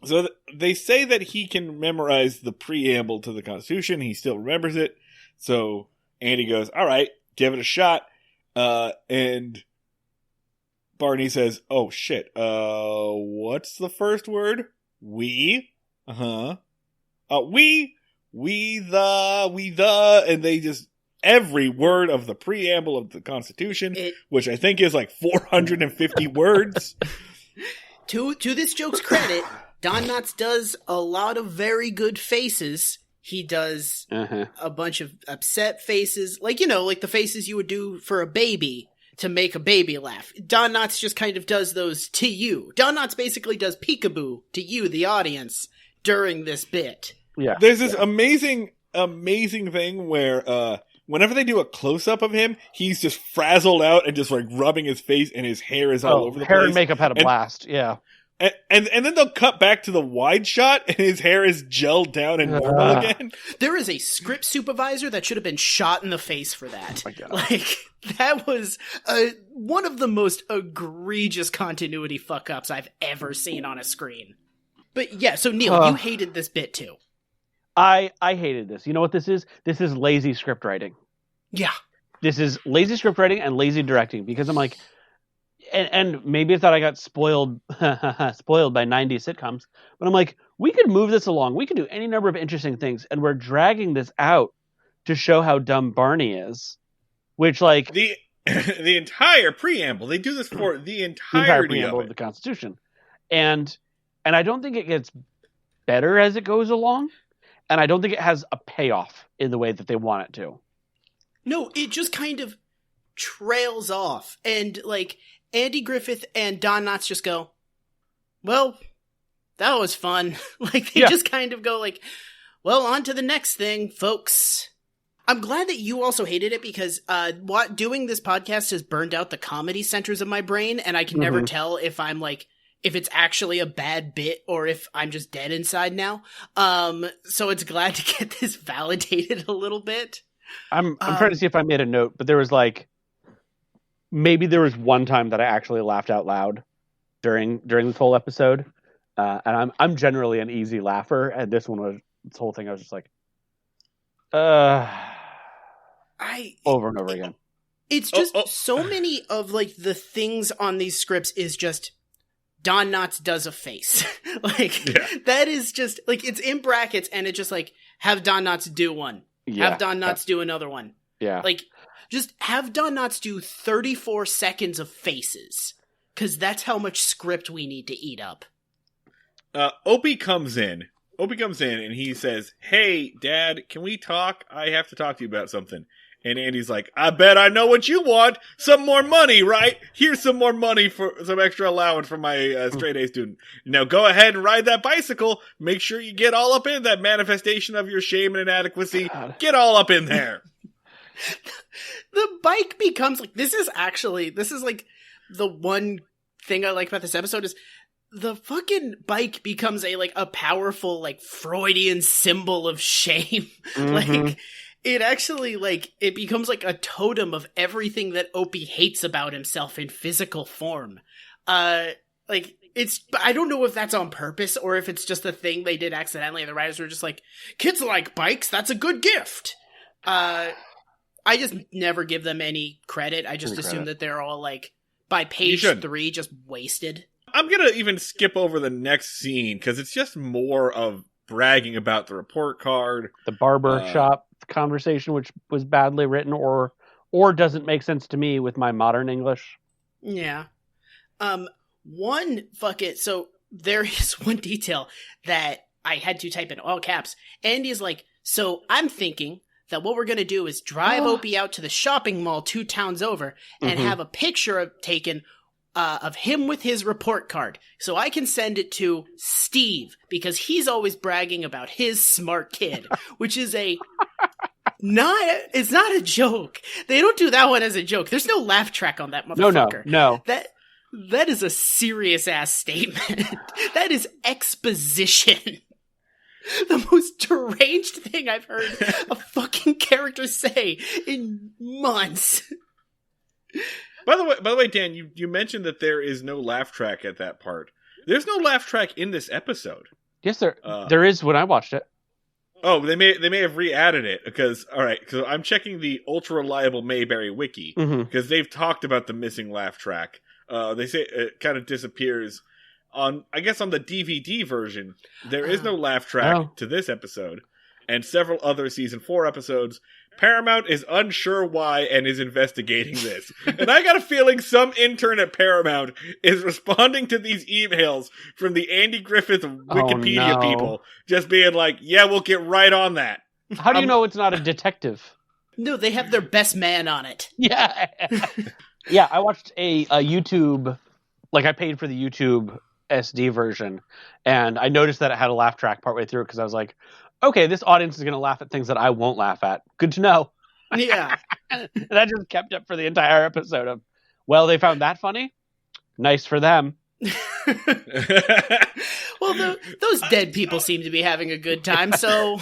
So they say that he can memorize the preamble to the Constitution. He still remembers it. So Andy goes, all right, give it a shot. And Barney says, oh, shit. What's the first word? We? Uh-huh. We the, and they just, every word of the preamble of the Constitution, which I think is like 450 words. To this joke's credit, Don Knotts does a lot of very good faces. He does a bunch of upset faces, like, you know, like the faces you would do for a baby to make a baby laugh. Don Knotts just kind of does those to you. Don Knotts basically does peekaboo to you, the audience, during this bit. Yeah. There's this amazing thing where whenever they do a close-up of him, he's just frazzled out and just like rubbing his face and his hair is all over the place. Hair and makeup had a blast, yeah. And then they'll cut back to the wide shot, and his hair is gelled down and normal again. There is a script supervisor that should have been shot in the face for that. Oh my God. Like, that was one of the most egregious continuity fuck-ups I've ever seen on a screen. But yeah, so Neil, you hated this bit too. I hated this. You know what this is? This is lazy script writing. Yeah. This is lazy script writing and lazy directing, because I'm like, and maybe I thought I got spoiled by 90s sitcoms, but I'm like, we could move this along. We could do any number of interesting things, and we're dragging this out to show how dumb Barney is, which, like, the entire preamble. They do this for the entirety preamble of the Constitution, and I don't think it gets better as it goes along, and I don't think it has a payoff in the way that they want it to. No, it just kind of trails off, and like, Andy Griffith and Don Knotts just go, well, that was fun. Like, they just kind of go like, well, on to the next thing, folks. I'm glad that you also hated it, because doing this podcast has burned out the comedy centers of my brain, and I can never tell if I'm like, if it's actually a bad bit or if I'm just dead inside now. So it's glad to get this validated a little bit. I'm trying to see if I made a note, but there was like, maybe there was one time that I actually laughed out loud during this whole episode, and I'm generally an easy laugher, and this whole thing I was just like, over and over again. It's just so many of like the things on these scripts is just Don Knotts does a face. That is just like, it's in brackets, and it's just like, have Don Knotts do one, have Don Knotts do another one. Yeah, like, just have Don Knotts do 34 seconds of faces, because that's how much script we need to eat up. Opie comes in, and he says, "Hey, Dad, can we talk? I have to talk to you about something." And Andy's like, "I bet I know what you want. Some more money, right? Here's some more money for some extra allowance for my straight A student. Now go ahead and ride that bicycle. Make sure you get all up in that manifestation of your shame and inadequacy. God. Get all up in there." The bike becomes like, this is like the one thing I like about this episode is the fucking bike becomes a powerful, like, Freudian symbol of shame. Like, it actually, like, it becomes like a totem of everything that Opie hates about himself in physical form. Like, I don't know if that's on purpose or if it's just a thing they did accidentally, and the writers were just like, kids like bikes, that's a good gift. I just never give them any credit. I just assume that they're all, like, by page 3, just wasted. I'm gonna even skip over the next scene, because it's just more of bragging about the report card. The barber shop conversation, which was badly written or doesn't make sense to me with my modern English. Yeah. So there is one detail that I had to type in all caps. Andy's like, so I'm thinking that what we're going to do is drive Opie out to the shopping mall 2 towns over and have a picture taken of him with his report card, so I can send it to Steve, because he's always bragging about his smart kid, which is it's not a joke. They don't do that one as a joke. There's no laugh track on that motherfucker. No. That is a serious ass statement. That is exposition. The most deranged thing I've heard a fucking character say in months. By the way, Dan, you mentioned that there is no laugh track at that part. There's no laugh track in this episode. Yes, there is when I watched it. Oh, they may have re-added it, because so I'm checking the ultra reliable Mayberry wiki, because they've talked about the missing laugh track. They say it kind of disappears on the DVD version. There is no laugh track to this episode, and several other season 4 episodes. Paramount is unsure why and is investigating this. And I got a feeling some intern at Paramount is responding to these emails from the Andy Griffith Wikipedia people, just being like, yeah, we'll get right on that. How do you know it's not a detective? No, they have their best man on it. Yeah. Yeah, I watched a YouTube, like, I paid for the YouTube SD version, and I noticed that it had a laugh track partway through, because I was like, okay, this audience is going to laugh at things that I won't laugh at. Good to know. Yeah. And I just kept up for the entire episode of, well, they found that funny? Nice for them. Well, those dead people seem to be having a good time, so...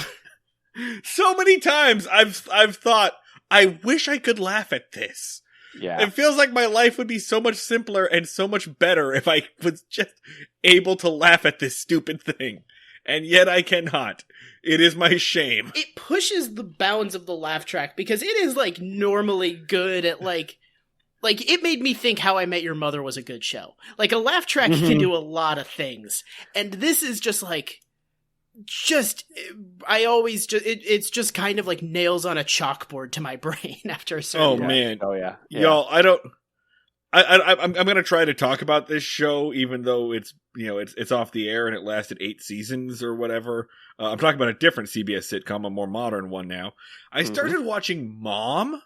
So many times I've thought, I wish I could laugh at this. Yeah. It feels like my life would be so much simpler and so much better if I was just able to laugh at this stupid thing. And yet I cannot. It is my shame. It pushes the bounds of the laugh track because it is, like, normally good at, like, it made me think How I Met Your Mother was a good show. Like, a laugh track can do a lot of things. And this is just, like, it's just kind of like nails on a chalkboard to my brain after a certain point. Man. Oh, yeah. Y'all, I'm going to try to talk about this show, even though it's off the air and it lasted 8 seasons or whatever. I'm talking about a different CBS sitcom, a more modern one now. I started watching Mom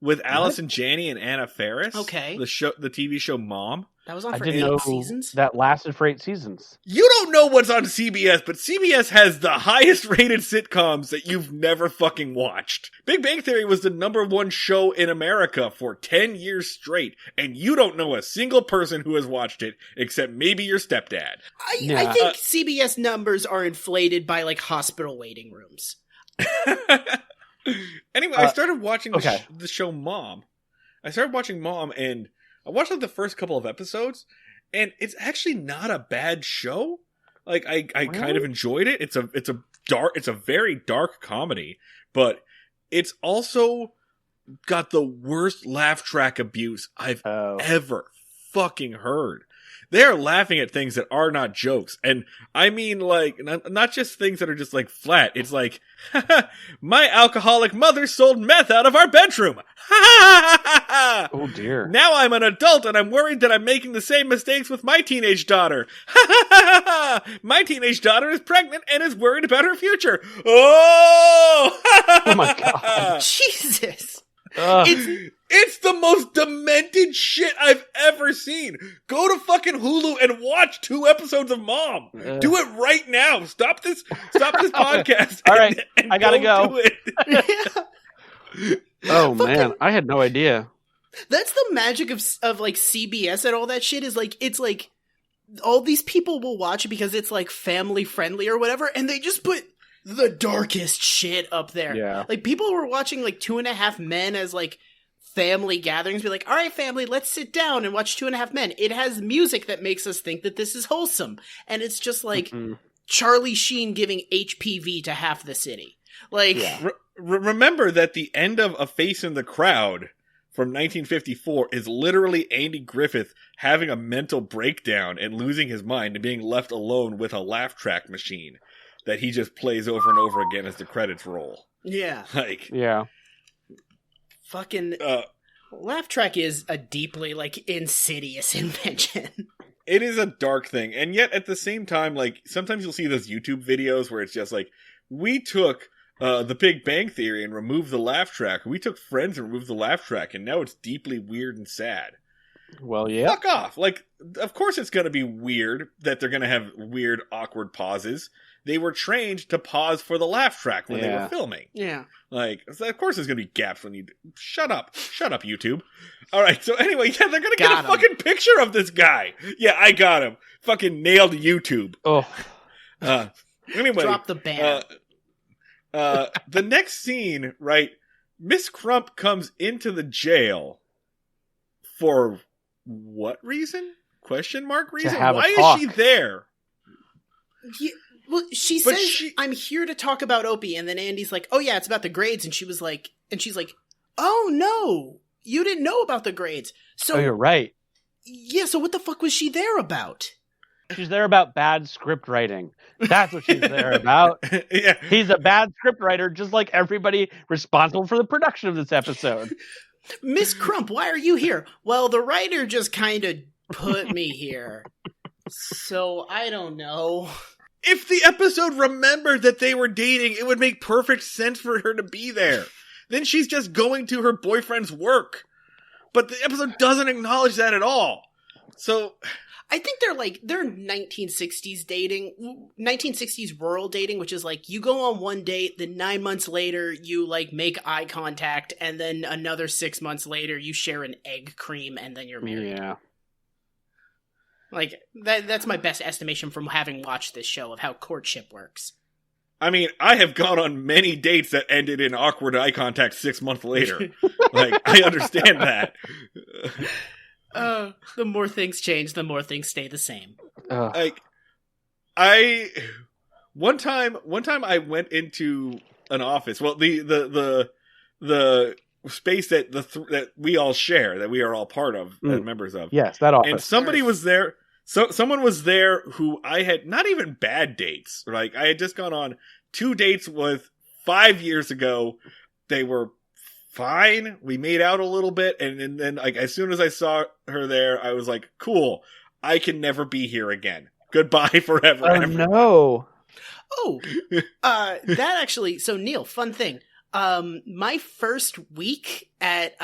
with Allison Janney and Anna Faris. Okay. The TV show Mom. That was on for 8 seasons? That lasted for 8 seasons. You don't know what's on CBS, but CBS has the highest rated sitcoms that you've never fucking watched. Big Bang Theory was the #1 show in America for 10 years straight, and you don't know a single person who has watched it, except maybe your stepdad. I think CBS numbers are inflated by, like, hospital waiting rooms. Anyway, I started watching the show Mom. I started watching Mom, and I watched like the first couple of episodes, and it's actually not a bad show. Like I kind of enjoyed it. It's a very dark comedy, but it's also got the worst laugh track abuse I've ever fucking heard. They're laughing at things that are not jokes. And I mean, like, not just things that are just, like, flat. It's like, my alcoholic mother sold meth out of our bedroom. Oh, dear. Now I'm an adult and I'm worried that I'm making the same mistakes with my teenage daughter. My teenage daughter is pregnant and is worried about her future. Oh! Oh, my God. Jesus. It's the most demented shit I've ever seen. Go to fucking Hulu and watch 2 episodes of Mom. Do it right now. Stop this podcast. All right, and I gotta go. Do it. Oh man, I had no idea. That's the magic of like CBS and all that shit. Is like it's like all these people will watch it because it's like family friendly or whatever, and they just put the darkest shit up there. Yeah. Like, people were watching, like, 2.5 Men as, like, family gatherings. Be like, all right, family, let's sit down and watch 2.5 Men. It has music that makes us think that this is wholesome. And it's just, like, Charlie Sheen giving HPV to half the city. Like... Yeah. Remember that the end of A Face in the Crowd from 1954 is literally Andy Griffith having a mental breakdown and losing his mind and being left alone with a laugh track machine that he just plays over and over again as the credits roll. Yeah. Like, yeah. Fucking laugh track is a deeply, like, insidious invention. It is a dark thing, and yet at the same time, like, sometimes you'll see those YouTube videos where it's just like, we took the Big Bang Theory and removed the laugh track. We took Friends and removed the laugh track, and now it's deeply weird and sad. Well, yeah. Fuck off. Like, of course it's gonna be weird that they're gonna have weird, awkward pauses. They were trained to pause for the laugh track when they were filming. Yeah. Like, of course there's gonna be gaps when you... Shut up, YouTube. Alright, so anyway, yeah, they're gonna get a fucking picture of this guy. Yeah, I got him. Fucking nailed YouTube. Oh. Anyway. Drop the banner. The next scene, right, Miss Crump comes into the jail for what reason? Question mark reason? Why is she there? Yeah, well, she says, I'm here to talk about Opie, and then Andy's like, oh yeah, it's about the grades, and she's like, oh no, you didn't know about the grades. So, you're right. Yeah, so what the fuck was she there about? She's there about bad script writing. That's what she's there about. Yeah. He's a bad script writer, just like everybody responsible for the production of this episode. Miss Crump, why are you here? Well, the writer just kind of put me here. So, I don't know. If the episode remembered that they were dating, it would make perfect sense for her to be there. Then she's just going to her boyfriend's work. But the episode doesn't acknowledge that at all. So... I think they're 1960s dating, 1960s rural dating, which is like, you go on one date, then 9 months later, you like make eye contact, and then another 6 months later, you share an egg cream, and then you're married. Yeah. Like, that's my best estimation from having watched this show of how courtship works. I mean, I have gone on many dates that ended in awkward eye contact 6 months later. Like, I understand that. The more things change, the more things stay the same. Like, one time I went into an office. Well, the space that we all share, that we are all part of, and members of. Yes, that office. And somebody was there. So someone was there who I had not even bad dates. Like, I had just gone on 2 dates with 5 years ago. They were fine. We made out a little bit, and then like as soon as I saw her there, I was like, "Cool, I can never be here again. Goodbye forever." Oh no! Oh, that actually. So Neil, fun thing. My first week at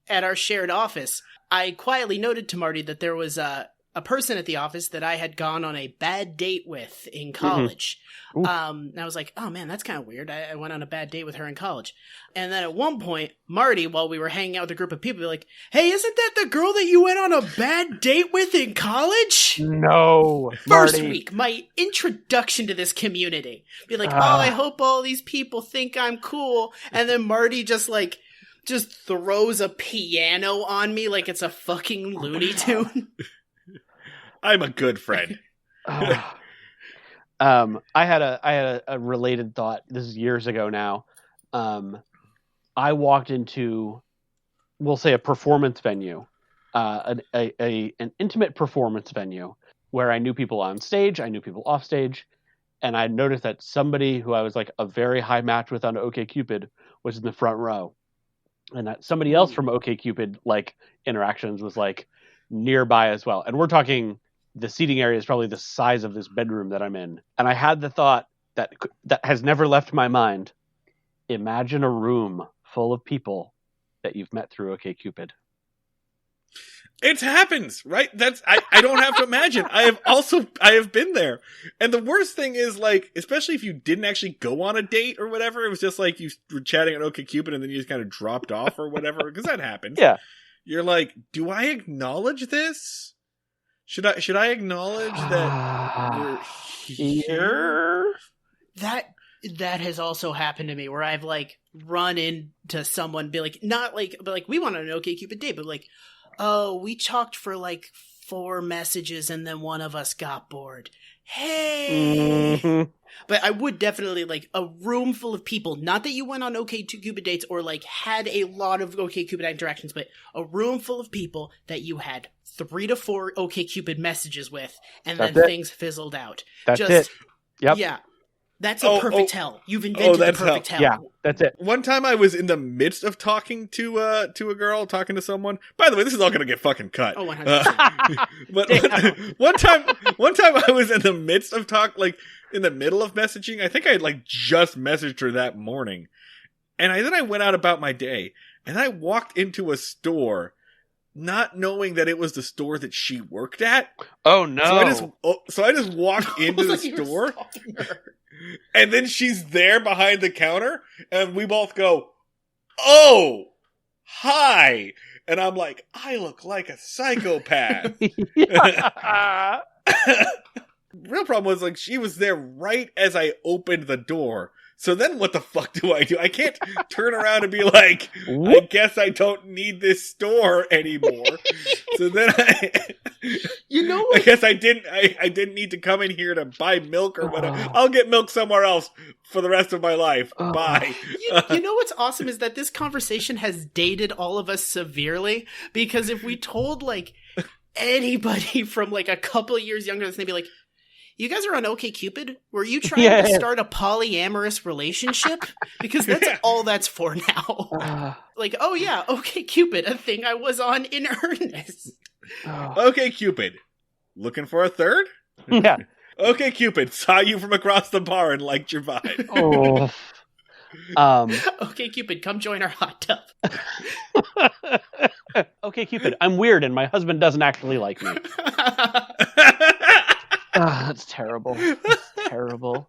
our shared office, I quietly noted to Marty that there was a person at the office that I had gone on a bad date with in college. And I was like, oh man, that's kind of weird. I went on a bad date with her in college. And then at one point, Marty, while we were hanging out with a group of people, be like, hey, isn't that the girl that you went on a bad date with in college? No, First Marty. week, my introduction to this community. Be like, I hope all these people think I'm cool. And then Marty just throws a piano on me like it's a fucking Looney Tune. I'm a good friend. I had a related thought. This is years ago now. I walked into, we'll say, a performance venue, an intimate performance venue where I knew people on stage, I knew people off stage, and I noticed that somebody who I was like a very high match with on OkCupid was in the front row, and that somebody else from OkCupid like interactions was like nearby as well. And we're talking, the seating area is probably the size of this bedroom that I'm in. And I had the thought that has never left my mind. Imagine a room full of people that you've met through OkCupid. It happens, right? I don't have to imagine. I have been there. And the worst thing is, like, especially if you didn't actually go on a date or whatever, it was just like you were chatting on OkCupid and then you just kind of dropped off or whatever, because that happens. Yeah. You're like, do I acknowledge this? Should I acknowledge that we're here? That has also happened to me, where I've like run into someone, be like, not like, but like, we went on an OkCupid date, but like, oh, we talked for like 4 messages and then one of us got bored. Hey. Mm-hmm. But I would definitely, like, a room full of people, not that you went on OkCupid dates or like had a lot of OkCupid interactions, but a room full of people that you had 3 to 4 OkCupid messages with, and then things fizzled out. That's it. Yep. Yeah. That's a perfect hell. You've invented the perfect hell. Yeah, that's it. One time I was in the midst of talking to a girl, talking to someone. By the way, this is all going to get fucking cut. Oh, 100%. But one time I was in the midst of like in the middle of messaging. I think I had like just messaged her that morning. And then I went out about my day, and I walked into a store not knowing that it was the store that she worked at. Oh no. So I just walked into the store. And then she's there behind the counter, and we both go, "Oh, hi." And I'm like, I look like a psychopath. Real problem was, like, she was there right as I opened the door. So then what the fuck do? I can't turn around and be like, I guess I don't need this store anymore. So then I guess I didn't need to come in here to buy milk or whatever. I'll get milk somewhere else for the rest of my life. Bye. You know what's awesome is that this conversation has dated all of us severely, because if we told like anybody from like a couple of years younger, they'd be like, you guys are on OkCupid? Were you trying to start a polyamorous relationship? Because that's all that's for now. Like, oh yeah, OkCupid, a thing I was on in earnest. OkCupid, looking for a third? Yeah. OkCupid, saw you from across the bar and liked your vibe. OkCupid, come join our hot tub. OkCupid, I'm weird and my husband doesn't actually like me. That's terrible. That's terrible.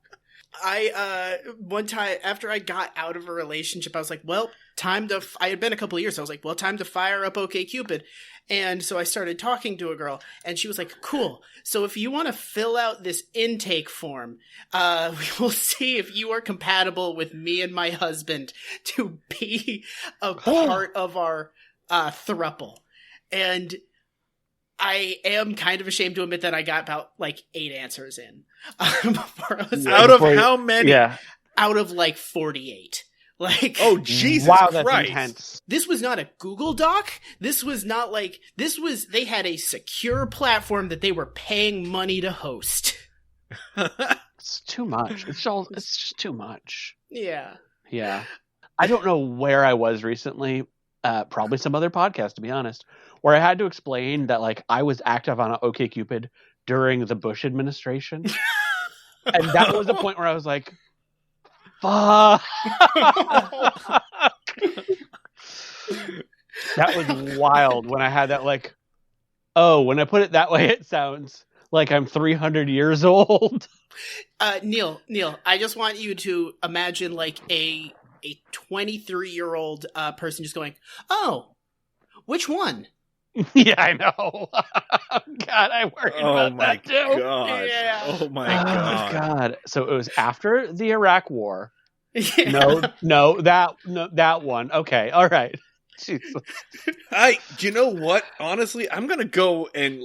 One time after I got out of a relationship, I was like, well, I had been a couple of years. So I was like, well, time to fire up OkCupid. And so I started talking to a girl and she was like, cool. So if you want to fill out this intake form, we will see if you are compatible with me and my husband to be a part of our, throuple. And I am kind of ashamed to admit that I got about 8 answers in. Before I was out of how many? Yeah. Out of 48. Oh, Jesus wow, Christ. That's intense. This was not a Google Doc. This was not they had a secure platform that they were paying money to host. It's too much. It's just too much. Yeah. Yeah. I don't know where I was recently. Probably some other podcast, to be honest, where I had to explain that I was active on OkCupid during the Bush administration. And that was the point where I was like, fuck. That was wild when I had that when I put it that way, it sounds like I'm 300 years old. Neil, I just want you to imagine a 23-year-old person just going, oh, which one? Yeah, I know. God, I worried about that too. God. Yeah. Oh my God. Oh God. So it was after the Iraq War. Yeah. No, that one. Okay, all right. Jesus. You know what? Honestly, I'm gonna go and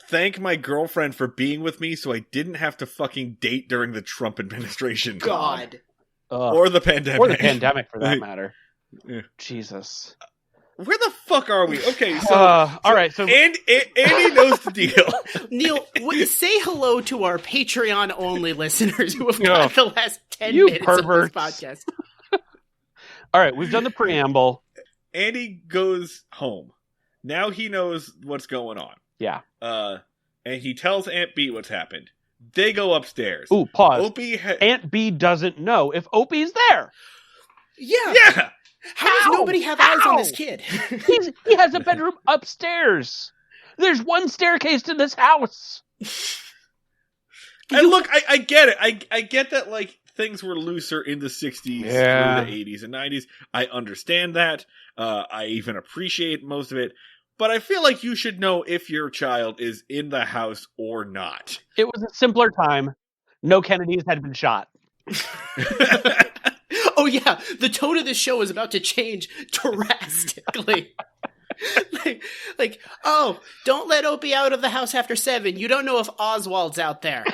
thank my girlfriend for being with me, so I didn't have to fucking date during the Trump administration. God. Or the pandemic. Or the pandemic, for that matter. Yeah. Jesus. Where the fuck are we? Okay, so all right. So Andy knows the deal. Neil, say hello to our Patreon-only listeners who have got the last 10 minutes perverts. of this podcast. All right, we've done the preamble. Andy goes home. Now he knows what's going on. Yeah. And he tells Aunt B what's happened. They go upstairs. Ooh, pause. Aunt B doesn't know if Opie's there. Yeah. How does nobody have eyes on this kid? He has a bedroom upstairs. There's one staircase to this house. And look, I get it. I get that things were looser in the 60s through the 80s and 90s. I understand that. I even appreciate most of it. But I feel like you should know if your child is in the house or not. It was a simpler time. No Kennedys had been shot. Oh yeah, the tone of this show is about to change drastically. Oh, don't let Opie out of the house after 7. You don't know if Oswald's out there.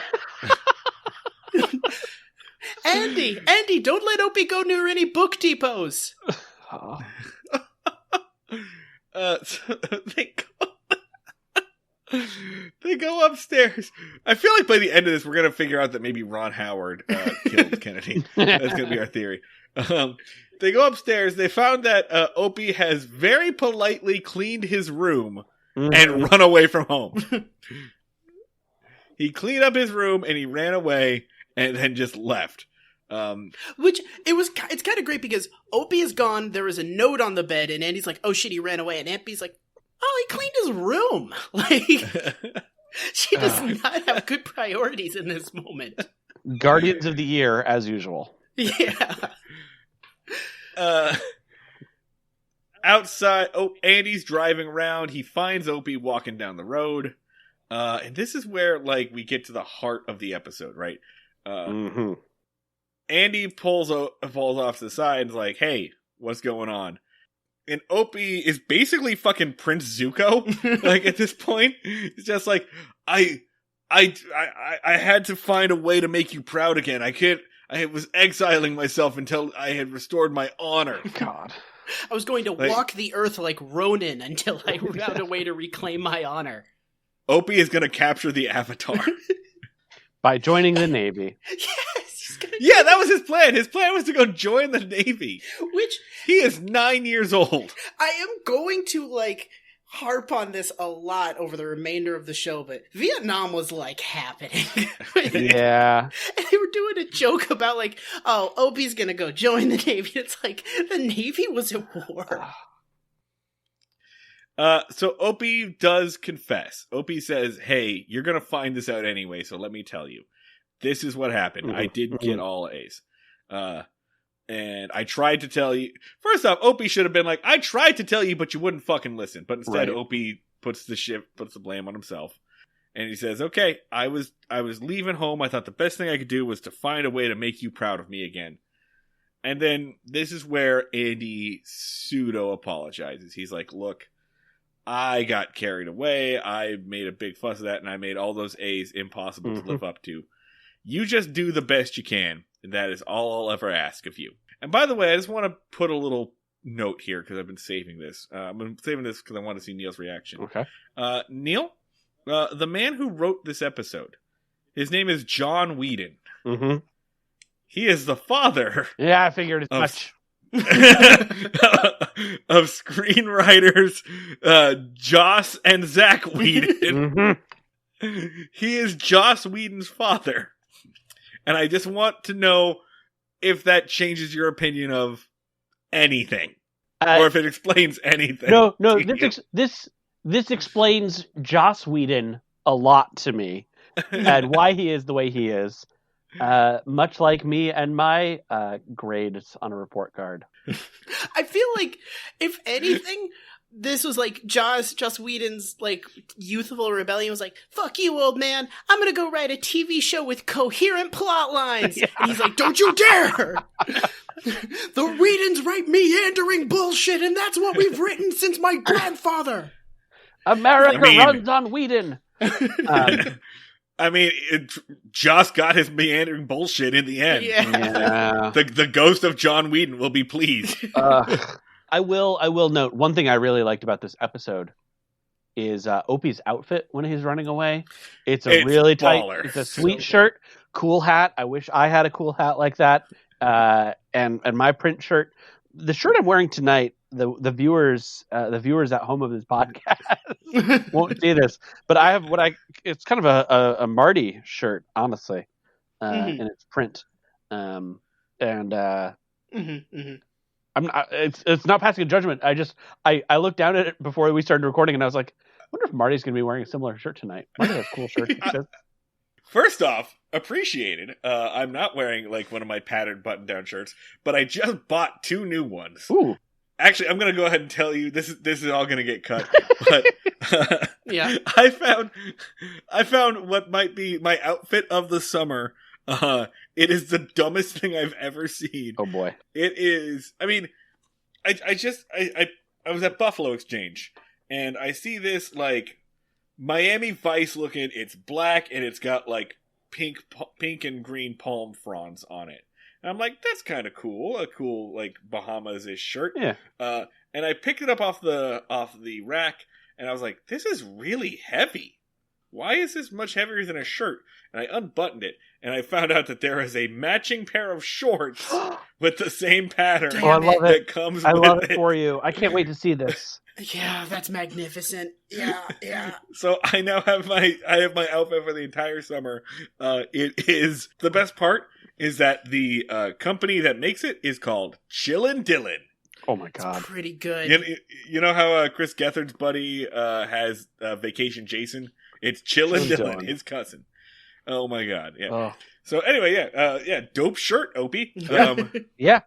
Andy, don't let Opie go near any book depots. So they go upstairs. I feel like by the end of this, we're going to figure out that maybe Ron Howard killed Kennedy. That's going to be our theory. They go upstairs. They found that Opie has very politely cleaned his room and run away from home. He cleaned up his room and he ran away and then just left. It's kind of great because Opie is gone. There was a note on the bed and Andy's like, oh shit, he ran away. And Aunt B's like, oh, he cleaned his room. She does not have good priorities in this moment. Guardians of the Year, as usual. Yeah. Outside, Andy's driving around. He finds Opie walking down the road. And this is where, we get to the heart of the episode, right? Andy pulls off to the side and is like, hey, what's going on? And Opie is basically fucking Prince Zuko. At this point, it's just like, I had to find a way to make you proud again. I was exiling myself until I had restored my honor. God. I was going to walk the earth like Ronin until I found a way to reclaim my honor. Opie is going to capture the Avatar. By joining the Navy. Yes! Yeah, that was his plan. His plan was to go join the Navy. Which... He is 9 years old. I am going to, harp on this a lot over the remainder of the show, but Vietnam was, happening. Yeah. And they were doing a joke about, oh, Opie's gonna go join the Navy. It's the Navy was at war. So Opie does confess. Opie says, hey, you're gonna find this out anyway, so let me tell you. this is what happened. I did get all A's. And I tried to tell you. First off, Opie should have been like, I tried to tell you, but you wouldn't fucking listen. But instead, Opie puts the blame on himself. And he says, okay, I was leaving home. I thought the best thing I could do was to find a way to make you proud of me again. And then this is where Andy pseudo apologizes. He's like, look, I got carried away. I made a big fuss of that, and I made all those A's impossible to live up to. You just do the best you can, and that is all I'll ever ask of you. And by the way, I just want to put a little note here, because I've been saving this. I'm saving this because I want to see Neil's reaction. Okay. Neil, the man who wrote this episode, his name is John Whedon. Mm-hmm. He is the father. Yeah, I figured as much. Of screenwriters Joss and Zach Whedon. He is Joss Whedon's father. And I just want to know if that changes your opinion of anything. Or if it explains anything. No, this explains Joss Whedon a lot to me. And why he is the way he is. Much like me and my grades on a report card. I feel like, if anything, this was like Joss Whedon's like youthful rebellion was like, fuck you, old man, I'm gonna go write a TV show with coherent plot lines. Yeah. And he's like, don't you dare! The Whedons write meandering bullshit, and that's what we've written since my grandfather. America runs on Whedon. I mean, Joss got his meandering bullshit in the end. Yeah. The ghost of John Whedon will be pleased. I will note one thing I really liked about this episode is Opie's outfit when he's running away. It's really tight. Baller. It's a sweet shirt, cool hat. I wish I had a cool hat like that. And my print shirt. The shirt I'm wearing tonight, the viewers at home of this podcast won't see this, but I have it's kind of a Marty shirt, honestly, in its print, I'm not, it's not passing a judgment. I looked down at it before we started recording, and I was like, I wonder if Marty's going to be wearing a similar shirt tonight. Marty has cool shirts. First off, appreciated. I'm not wearing like one of my patterned button-down shirts, but I just bought 2 new ones. Ooh. Actually, I'm going to go ahead and tell you this is all going to get cut. But yeah, I found what might be my outfit of the summer. It is the dumbest thing I've ever seen. Oh boy, it is. I mean, I was at Buffalo Exchange, and I see this like Miami Vice looking. It's black and it's got like pink and green palm fronds on it. And I'm like, that's kind of cool. A cool like Bahamas-ish shirt. Yeah. And I picked it up off the rack, and I was like, this is really heavy. Why is this much heavier than a shirt? And I unbuttoned it, and I found out that there is a matching pair of shorts with the same pattern. Oh, I love that it. Comes I with love it for you. I can't wait to see this. Yeah, that's magnificent. Yeah. So I now have my outfit for the entire summer. It is the best part is that the company that makes it is called Chillin' Dillon. Oh my god, it's pretty good. You know how Chris Gethard's buddy has Vacation Jason? It's Chillin' Dillon, his cousin. Oh my god, yeah. Oh. So anyway, yeah, dope shirt, Opie. Yeah.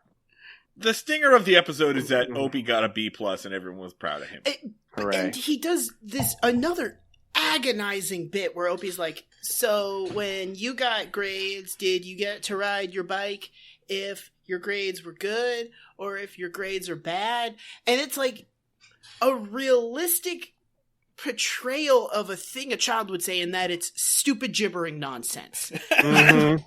The stinger of the episode is that Opie got a B+, and everyone was proud of him. And he does this another agonizing bit where Opie's like, so when you got grades, did you get to ride your bike if your grades were good or if your grades are bad? And it's like a realistic portrayal of a thing a child would say, in that it's stupid gibbering nonsense. Mm-hmm.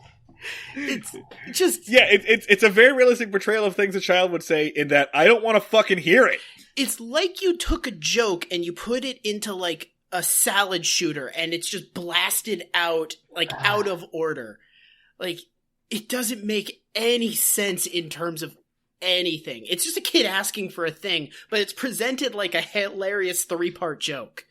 It's just it's a very realistic portrayal of things a child would say, in that I don't want to fucking hear it. It's like you took a joke and you put it into like a salad shooter and it's just blasted out like out of order. Like, it doesn't make any sense in terms of anything. It's just a kid asking for a thing, but it's presented like a hilarious 3-part joke.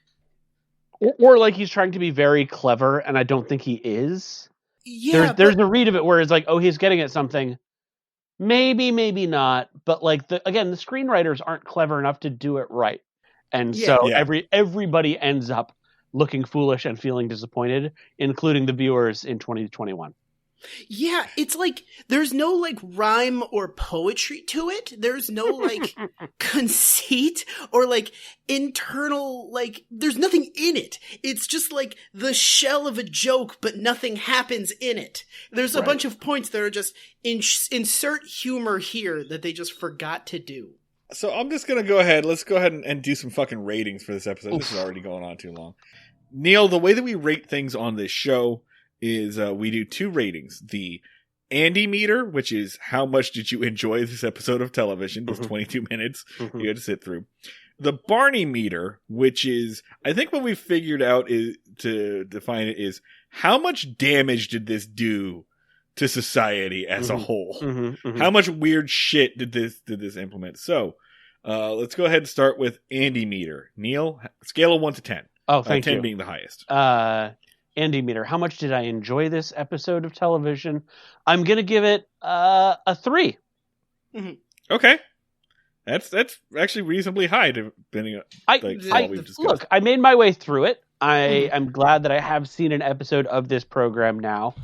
Or like he's trying to be very clever, and I don't think he is. Yeah, there's a read of it where it's like, oh, he's getting at something. Maybe not. But like the screenwriters aren't clever enough to do it right. And everybody ends up looking foolish and feeling disappointed, including the viewers in 2021. Yeah, it's like there's no like rhyme or poetry to it. There's no like conceit or like internal like there's nothing in it. It's just like the shell of a joke, but nothing happens in it. There's a bunch of points that are just insert humor here that they just forgot to do. So I'm just gonna go ahead. Let's go ahead and do some fucking ratings for this episode. This is already going on too long. Neil, the way that we rate things on this show is we do 2 ratings. The Andy meter, which is how much did you enjoy this episode of television, this 22 minutes you had to sit through. The Barney meter, which is, I think what we figured out is to define it is how much damage did this do to society as a whole? How much weird shit did this implement? So let's go ahead and start with Andy meter. Neil, scale of 1 to 10. Oh, thank you. 10 being the highest. Andy meter, how much did I enjoy this episode of television? I'm going to give it a 3. Okay. That's actually reasonably high, depending on what we've discussed. Look, I made my way through it. I am glad that I have seen an episode of this program now,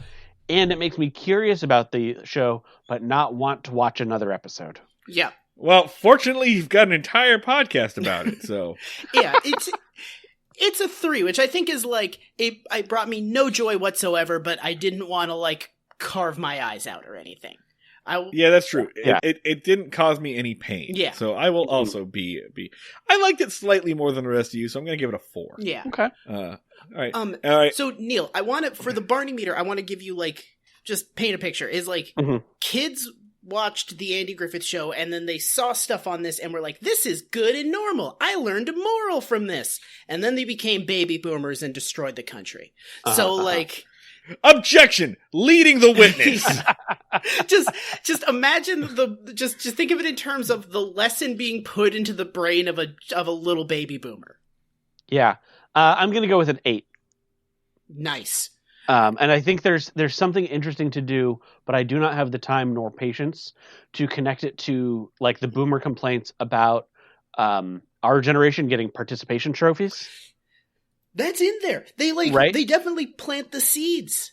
and it makes me curious about the show, but not want to watch another episode. Yeah. Well, fortunately, you've got an entire podcast about it, so... Yeah, It's a 3, which I think is like, it brought me no joy whatsoever, but I didn't want to like carve my eyes out or anything. Yeah, that's true. Yeah. It didn't cause me any pain. Yeah. So I will also be. I liked it slightly more than the rest of you, so I'm going to give it a 4. Yeah. Okay. All right. All right. So Neil, I want to, for the Barney meter, I want to give you like, just paint a picture. Is like, kids watched the Andy Griffith Show and then they saw stuff on this and were like, this is good and normal. I learned a moral from this. And then they became baby boomers and destroyed the country. So like... Objection! Leading the witness! just imagine just think of it in terms of the lesson being put into the brain of a little baby boomer. Yeah. I'm going to go with an 8. Nice. And I think there's something interesting to do, but I do not have the time nor patience to connect it to like the boomer complaints about our generation getting participation trophies. That's in there. They they definitely plant the seeds.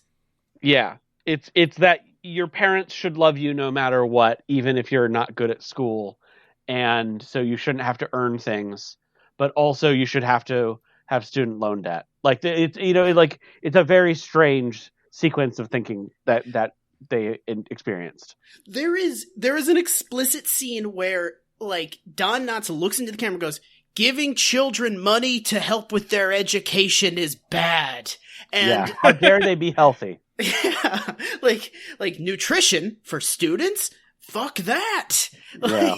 Yeah. It's that your parents should love you no matter what, even if you're not good at school. And so you shouldn't have to earn things, but also you should have to have student loan debt. Like it's it's a very strange sequence of thinking that they experienced. There is an explicit scene where like Don Knotts looks into the camera and goes, "Giving children money to help with their education is bad." And how dare they be healthy? Yeah, like nutrition for students? Fuck that. Yeah.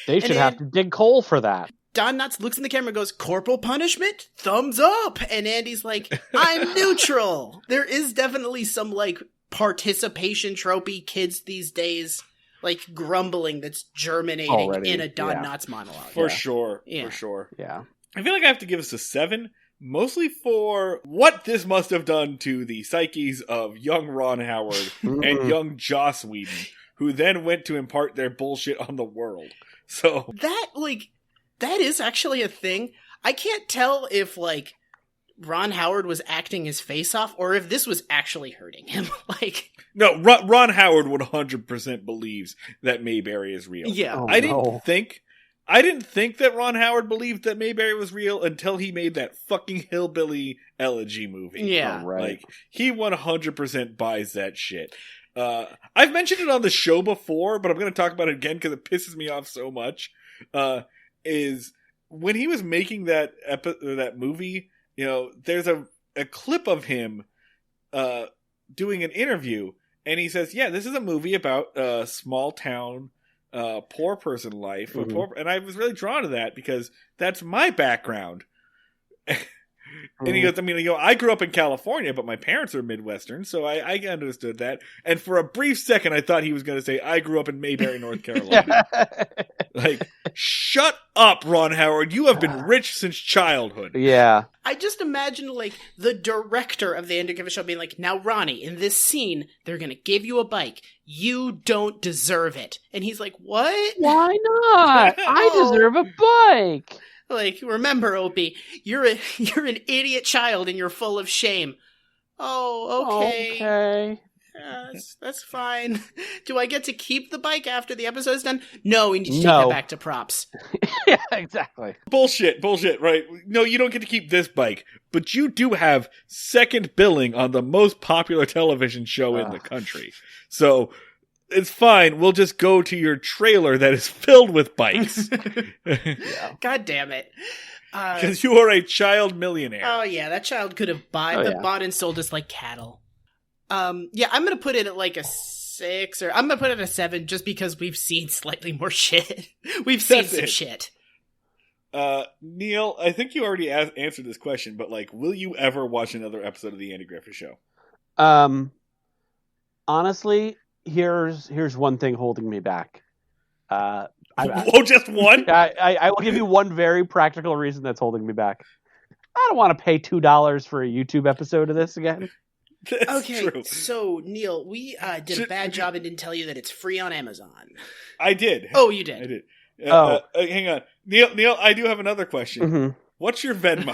They should have to dig coal for that. Don Knotts looks in the camera and goes, "Corporal punishment? Thumbs up." And Andy's like, "I'm neutral." There is definitely some like participation tropey kids these days, like grumbling that's germinating already in a Don Knotts monologue. For sure. Yeah. For sure. Yeah. I feel like I have to give us a 7, mostly for what this must have done to the psyches of young Ron Howard and young Joss Whedon, who then went to impart their bullshit on the world. So that is actually a thing. I can't tell if like Ron Howard was acting his face off or if this was actually hurting him. No, Ron Howard 100% believes that Mayberry is real. Yeah. I didn't think that Ron Howard believed that Mayberry was real until he made that fucking hillbilly elegy movie. Yeah. Like he 100% buys that shit. I've mentioned it on the show before, but I'm going to talk about it again because it pisses me off so much. Is when he was making that movie, there's a clip of him doing an interview, and he says, "Yeah, this is a movie about small town poor person life," and I was really drawn to that because that's my background. And he goes, I grew up in California, but my parents are Midwestern, so I understood that. And for a brief second, I thought he was going to say, I grew up in Mayberry, North Carolina. Like, shut up, Ron Howard. You have been rich since childhood. Yeah. I just imagine, like, the director of the Andy Griffith Show being like, "Now, Ronnie, in this scene, they're going to give you a bike. You don't deserve it." And he's like, "What? Why not? I deserve a bike." Like, remember, Opie, you're an idiot child and you're full of shame. Oh, okay. That's fine. Do I get to keep the bike after the episode's done? No, we need to take that back to props. Yeah, exactly. Bullshit, right? No, you don't get to keep this bike, but you do have second billing on the most popular television show in the country. So it's fine. We'll just go to your trailer that is filled with bikes. Yeah. God damn it. Because you are a child millionaire. Oh, yeah. That child could have bought and sold us like cattle. Yeah, I'm going to put it at like a 6, or I'm going to put it at a 7 just because we've seen slightly more shit. We've seen some shit. Neil, I think you already answered this question, but like, will you ever watch another episode of The Andy Griffith Show? Honestly, here's one thing holding me back. Just one? I will give you one very practical reason that's holding me back. I don't want to pay $2 for a YouTube episode of this again. Okay, true. So Neil, we did a bad job and didn't tell you that it's free on Amazon. I did. Oh, you did? I did. Hang on. Neil, I do have another question. Mm-hmm. What's your Venmo?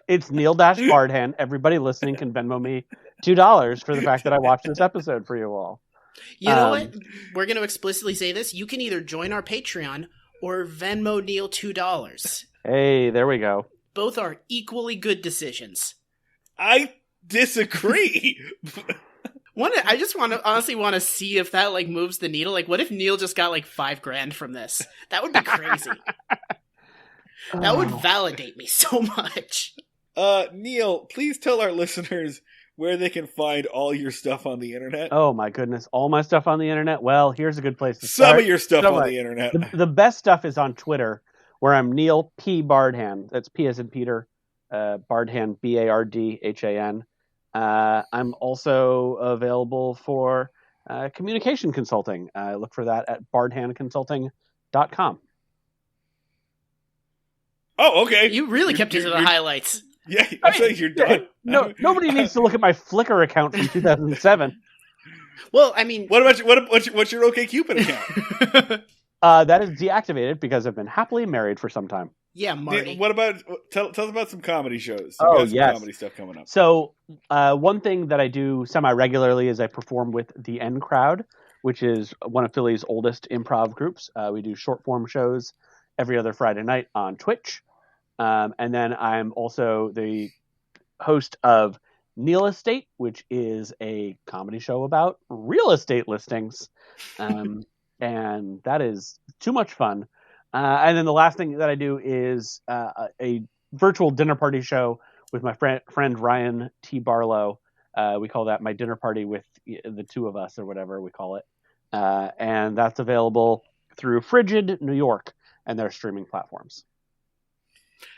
It's Neil-Bardhan. Everybody listening can Venmo me $2 for the fact that I watched this episode for you all. You know what? We're going to explicitly say this. You can either join our Patreon or Venmo Neil $2. Hey, there we go. Both are equally good decisions. I disagree. I just honestly want to see if that like moves the needle. Like, what if Neil just got like $5,000 from this? That would be crazy. That would validate me so much. Neil, please tell our listeners where they can find all your stuff on the internet. Oh my goodness, all my stuff on the internet? Well, here's a good place to start. Some of your stuff on the internet. The best stuff is on Twitter, where I'm Neil P. Bardhan. That's P as in Peter, Bardhan, Bardhan. I'm also available for communication consulting. Look for that at bardhanconsulting.com. Oh, okay. You really kept it to the highlights. Yeah, I think you're done. No, nobody needs to look at my Flickr account from 2007. Well, I mean, what's your OkCupid account? That is deactivated because I've been happily married for some time. Yeah, Marty. What about tell us about some comedy shows? Yes, comedy stuff coming up. So, one thing that I do semi-regularly is I perform with the N Crowd, which is one of Philly's oldest improv groups. We do short-form shows every other Friday night on Twitch. And then I'm also the host of Neil Estate, which is a comedy show about real estate listings. And that is too much fun. And then the last thing that I do is a virtual dinner party show with my friend Ryan T. Barlow. We call that My Dinner Party with the Two of Us, or whatever we call it. And that's available through Frigid New York and their streaming platforms.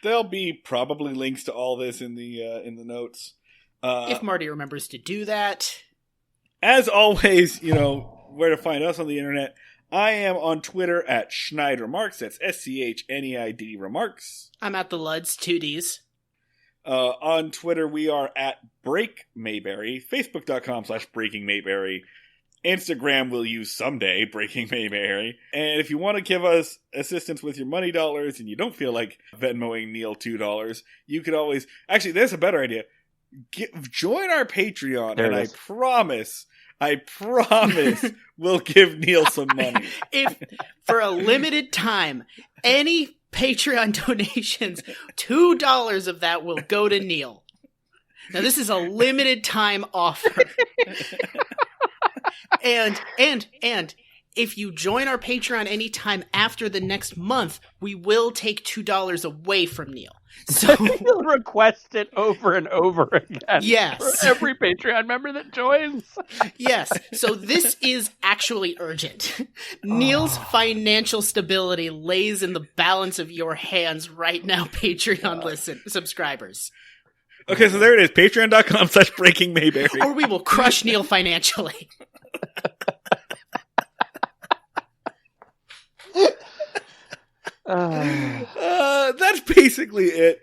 There'll be probably links to all this in the notes. If Marty remembers to do that. As always, where to find us on the internet. I am on Twitter at SchneidRemarks. That's SCHNEID Remarks. I'm at the Luds, 2Ds. On Twitter, we are at Break Mayberry. Facebook.com/Breaking Mayberry. Instagram we'll use someday, Breaking Mayberry. And if you want to give us assistance with your money dollars and you don't feel like Venmoing Neil $2, you could always... Actually, there's a better idea. Join our Patreon, and I promise we'll give Neil some money. If for a limited time, any Patreon donations, $2 of that will go to Neil. Now, this is a limited time offer. And if you join our Patreon anytime after the next month, we will take $2 away from Neil. So you'll request it over and over again. Yes. For every Patreon member that joins. Yes. So this is actually urgent. Neil's financial stability lays in the balance of your hands right now, Patreon subscribers. Okay, so there it is. Patreon.com/Breaking Mayberry. Or we will crush Neil financially. That's basically it.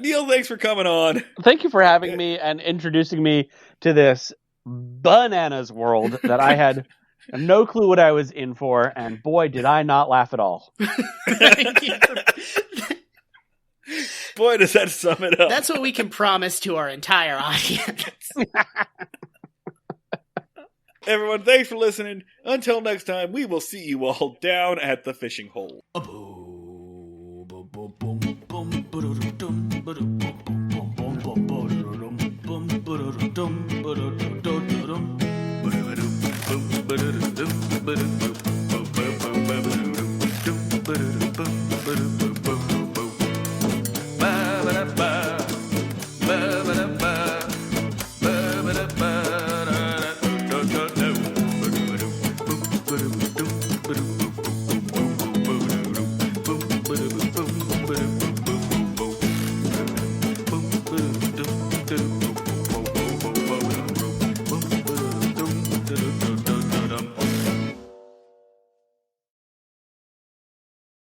Neil, thanks for coming on. Thank you for having me and introducing me to this bananas world that I had no clue what I was in for, and boy, did I not laugh at all. Thank you. Boy, does that sum it up. That's what we can promise to our entire audience. Everyone, thanks for listening. Until next time, we will see you all down at the fishing hole.